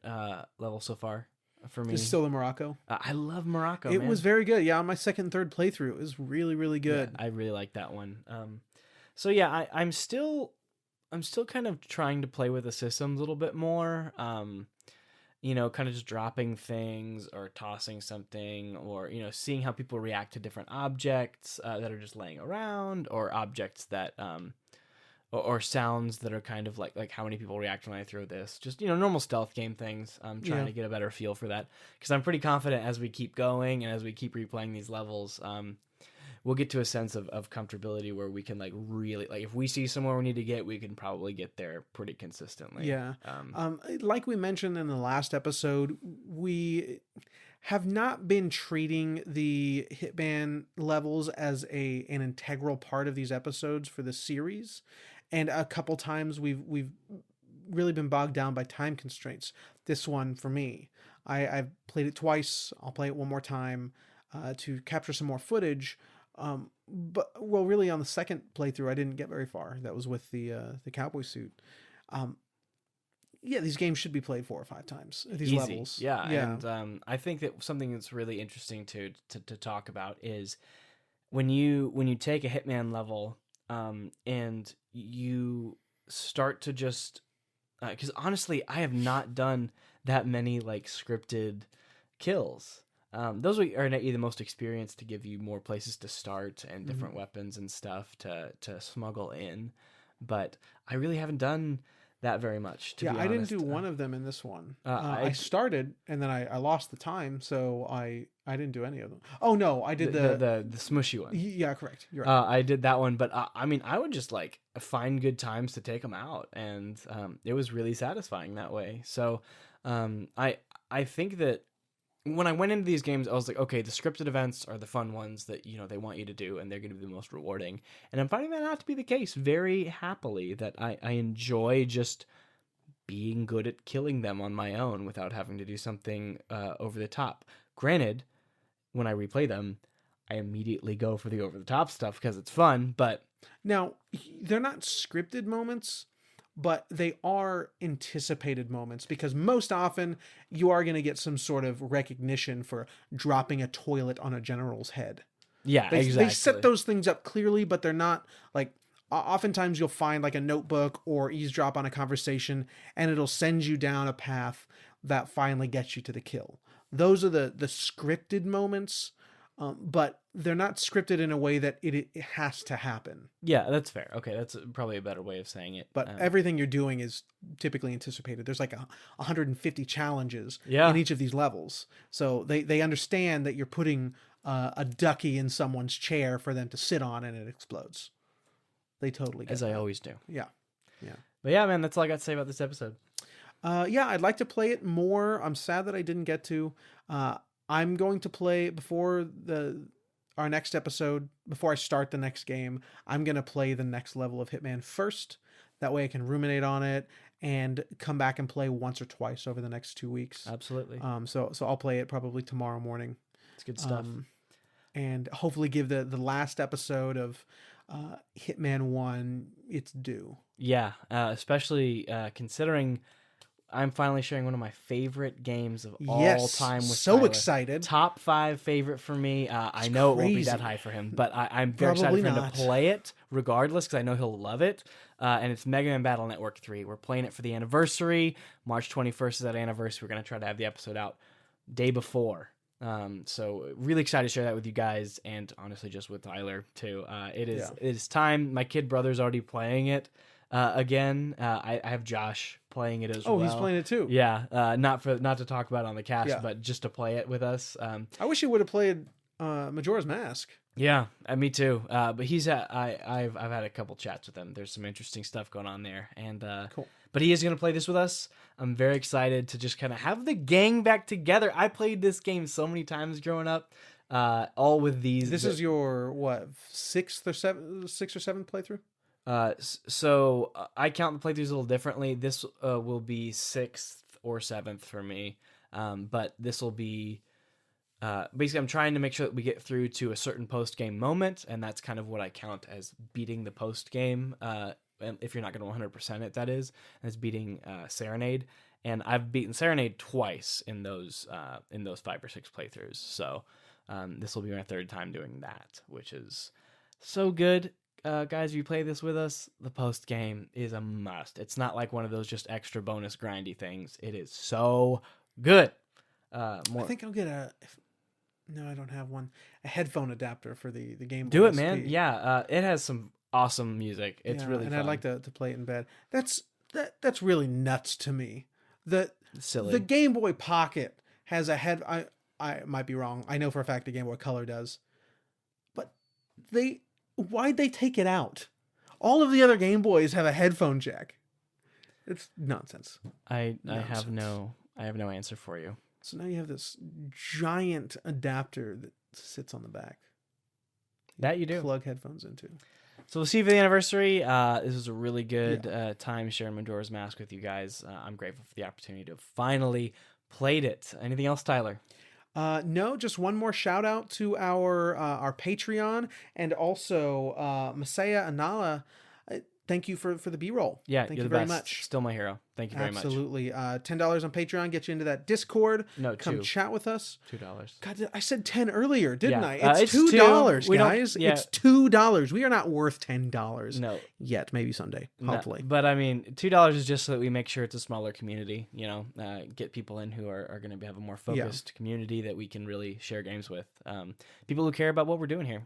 A: level so far for me.
B: It's still in Morocco.
A: I love Morocco.
B: It
A: man.
B: was very good. Yeah, on my second and third playthrough, it was really, really good.
A: Yeah, I really like that one. So yeah, I'm still kind of trying to play with the systems a little bit more. Kind of just dropping things or tossing something, or seeing how people react to different objects that are just laying around, or objects that or sounds that are kind of like how many people react when I throw this. Just, normal stealth game things. I'm trying to get a better feel for that, because I'm pretty confident as we keep going and as we keep replaying these levels, we'll get to a sense of comfortability where we can really, if we see somewhere we need to get, we can probably get there pretty consistently.
B: Yeah. Like we mentioned in the last episode, we have not been treating the Hitman levels as an integral part of these episodes for the series. And a couple times we've really been bogged down by time constraints. This one, for me, I've played it twice. I'll play it one more time to capture some more footage. But really on the second playthrough, I didn't get very far. That was with the cowboy suit. Yeah, these games should be played 4 or 5 times. These
A: Easy.
B: levels.
A: Yeah. And I think that something that's really interesting to talk about is when you take a Hitman level, and you start to just, because honestly, I have not done that many scripted kills. Those are the most experienced to give you more places to start and different weapons and stuff to smuggle in. But I really haven't done that very much. To
B: Yeah,
A: be
B: I didn't
A: honest.
B: do one of them in this one.
A: I
B: I started and then I lost the time, so I didn't do any of them. Oh no, I did
A: the smushy one.
B: Yeah, correct. You're right.
A: I did that one, but I mean, I would just like find good times to take them out, and it was really satisfying that way. So I think that when I went into these games, I was like, okay, the scripted events are the fun ones that they want you to do, and they're going to be the most rewarding. And I'm finding that not to be the case very happily. That I enjoy just being good at killing them on my own without having to do something over the top. Granted, when I replay them, I immediately go for the over the top stuff because it's fun, but
B: Now, they're not scripted moments, but they are anticipated moments because most often you are going to get some sort of recognition for dropping a toilet on a general's head.
A: yeah,
B: They
A: exactly.
B: set those things up clearly, but they're not like. Oftentimes you'll find like a notebook or eavesdrop on a conversation, and it'll send you down a path that finally gets you to the kill. Those are the scripted moments, but they're not scripted in a way that it has to happen.
A: Yeah, that's fair. Okay, that's probably a better way of saying it.
B: But everything you're doing is typically anticipated. There's like 150 challenges
A: Yeah.
B: in each of these levels, so they understand that you're putting a ducky in someone's chair for them to sit on, and it explodes. They totally get
A: as I always do.
B: Yeah.
A: But yeah, man, that's all I got to say about this episode.
B: Yeah, I'd like to play it more. I'm sad that I didn't get to. I'm going to play before our next episode, before I start the next game. I'm going to play the next level of Hitman first. That way I can ruminate on it and come back and play once or twice over the next 2 weeks.
A: Absolutely.
B: So I'll play it probably tomorrow morning.
A: It's good stuff.
B: And hopefully give the last episode of Hitman 1 its due.
A: Yeah, especially considering I'm finally sharing one of my favorite games of all time with
B: so
A: Tyler.
B: excited.
A: Top 5 favorite for me. I know it won't be that
B: crazy.
A: high for him, but I'm very
B: Probably
A: excited for him
B: not.
A: to play it regardless because I know he'll love it. And it's Mega Man Battle Network 3. We're playing it for the anniversary. March 21st is that anniversary. We're going to try to have the episode out day before. So really excited to share that with you guys, and honestly just with Tyler too. It is time. My kid brother's already playing it again. I have Josh playing it as well.
B: Oh, he's playing it too.
A: Yeah, not to talk about it on the cast,
B: Yeah.
A: but just to play it with us.
B: I wish he would have played Majora's Mask.
A: Yeah, me too. But I've had a couple chats with him. There's some interesting stuff going on there, and
B: Cool.
A: But he is going to play this with us. I'm very excited to just kind of have the gang back together. I played this game so many times growing up, all with these.
B: This is your what, sixth or seventh playthrough?
A: So I count the playthroughs a little differently. This will be 6th or 7th for me, but this will be basically I'm trying to make sure that we get through to a certain post game moment, and that's kind of what I count as beating the post game. If you're not going to 100% it, that is, and it's beating Serenade. And I've beaten Serenade twice in those 5 or 6 playthroughs. So this will be my 3rd time doing that, which is so good. Guys, if you play this with us, the post game is a must. It's not like one of those just extra bonus grindy things. It is so good.
B: I think I'll get no, I don't have one. A headphone adapter for the Game Boy
A: Do it,
B: SP.
A: man. Yeah, it has some awesome music. It's really
B: and
A: fun.
B: I'd like to play it in bed. That's really nuts to me.
A: Silly.
B: The Game Boy Pocket has a head. I might be wrong. I know for a fact the Game Boy Color does. But why'd they take it out? All of the other Game Boys have a headphone jack. It's nonsense.
A: I have no answer for you.
B: So now you have this giant adapter that sits on the back.
A: That you do.
B: Plug headphones into.
A: So we'll see you for the anniversary. This was a really good time sharing Majora's Mask with you guys. I'm grateful for the opportunity to have finally played it. Anything else, Tyler?
B: No, just one more shout out to our Patreon and also Masaya Anala. Thank you for the B-roll.
A: Yeah,
B: thank
A: you're
B: you
A: the
B: very
A: best.
B: much.
A: Still my hero. Thank you very much.
B: Absolutely. $10 on Patreon gets you into that Discord.
A: No,
B: Come
A: $2.
B: chat with us.
A: $2.
B: God, I said 10 earlier, didn't
A: Yeah.
B: I? It's
A: It's
B: $2,
A: $2. We don't-
B: guys.
A: yeah.
B: It's $2. We are not worth $10
A: No.
B: yet. Maybe someday.
A: No,
B: Hopefully.
A: but I mean, $2 is just so that we make sure it's a smaller community. Get people in who are going to have a more focused community that we can really share games with. People who care about what we're doing here.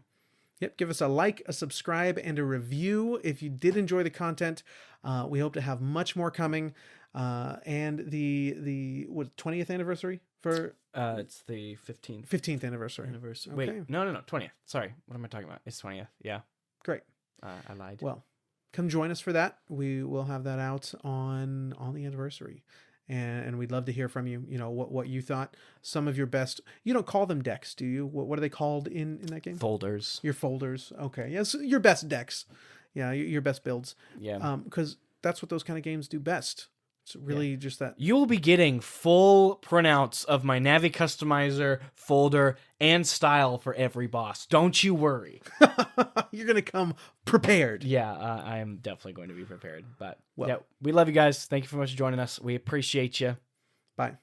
B: Yep, give us a like, a subscribe, and a review if you did enjoy the content. We hope to have much more coming. And the 20th anniversary for
A: It's the 15th
B: 15th anniversary.
A: anniversary.
B: Okay.
A: Wait, no, 20th. Sorry, what am I talking about? It's 20th. Yeah,
B: Great.
A: I lied.
B: Well, come join us for that. We will have that out on the anniversary. And we'd love to hear from you. You know what you thought. Some of your best. You don't call them decks, do you? What are they called in that game?
A: Folders.
B: Your folders. Okay. Yes, your best decks. Yeah, your best builds.
A: Yeah.
B: Because that's what those kind of games do best. It's really just that.
A: You will be getting full printouts of my Navi customizer, folder, and style for every boss. Don't you worry.
B: You're gonna come prepared.
A: Yeah, I am definitely going to be prepared. But
B: Well.
A: yeah, we love you guys. Thank you so much for joining us. We appreciate you.
B: Bye.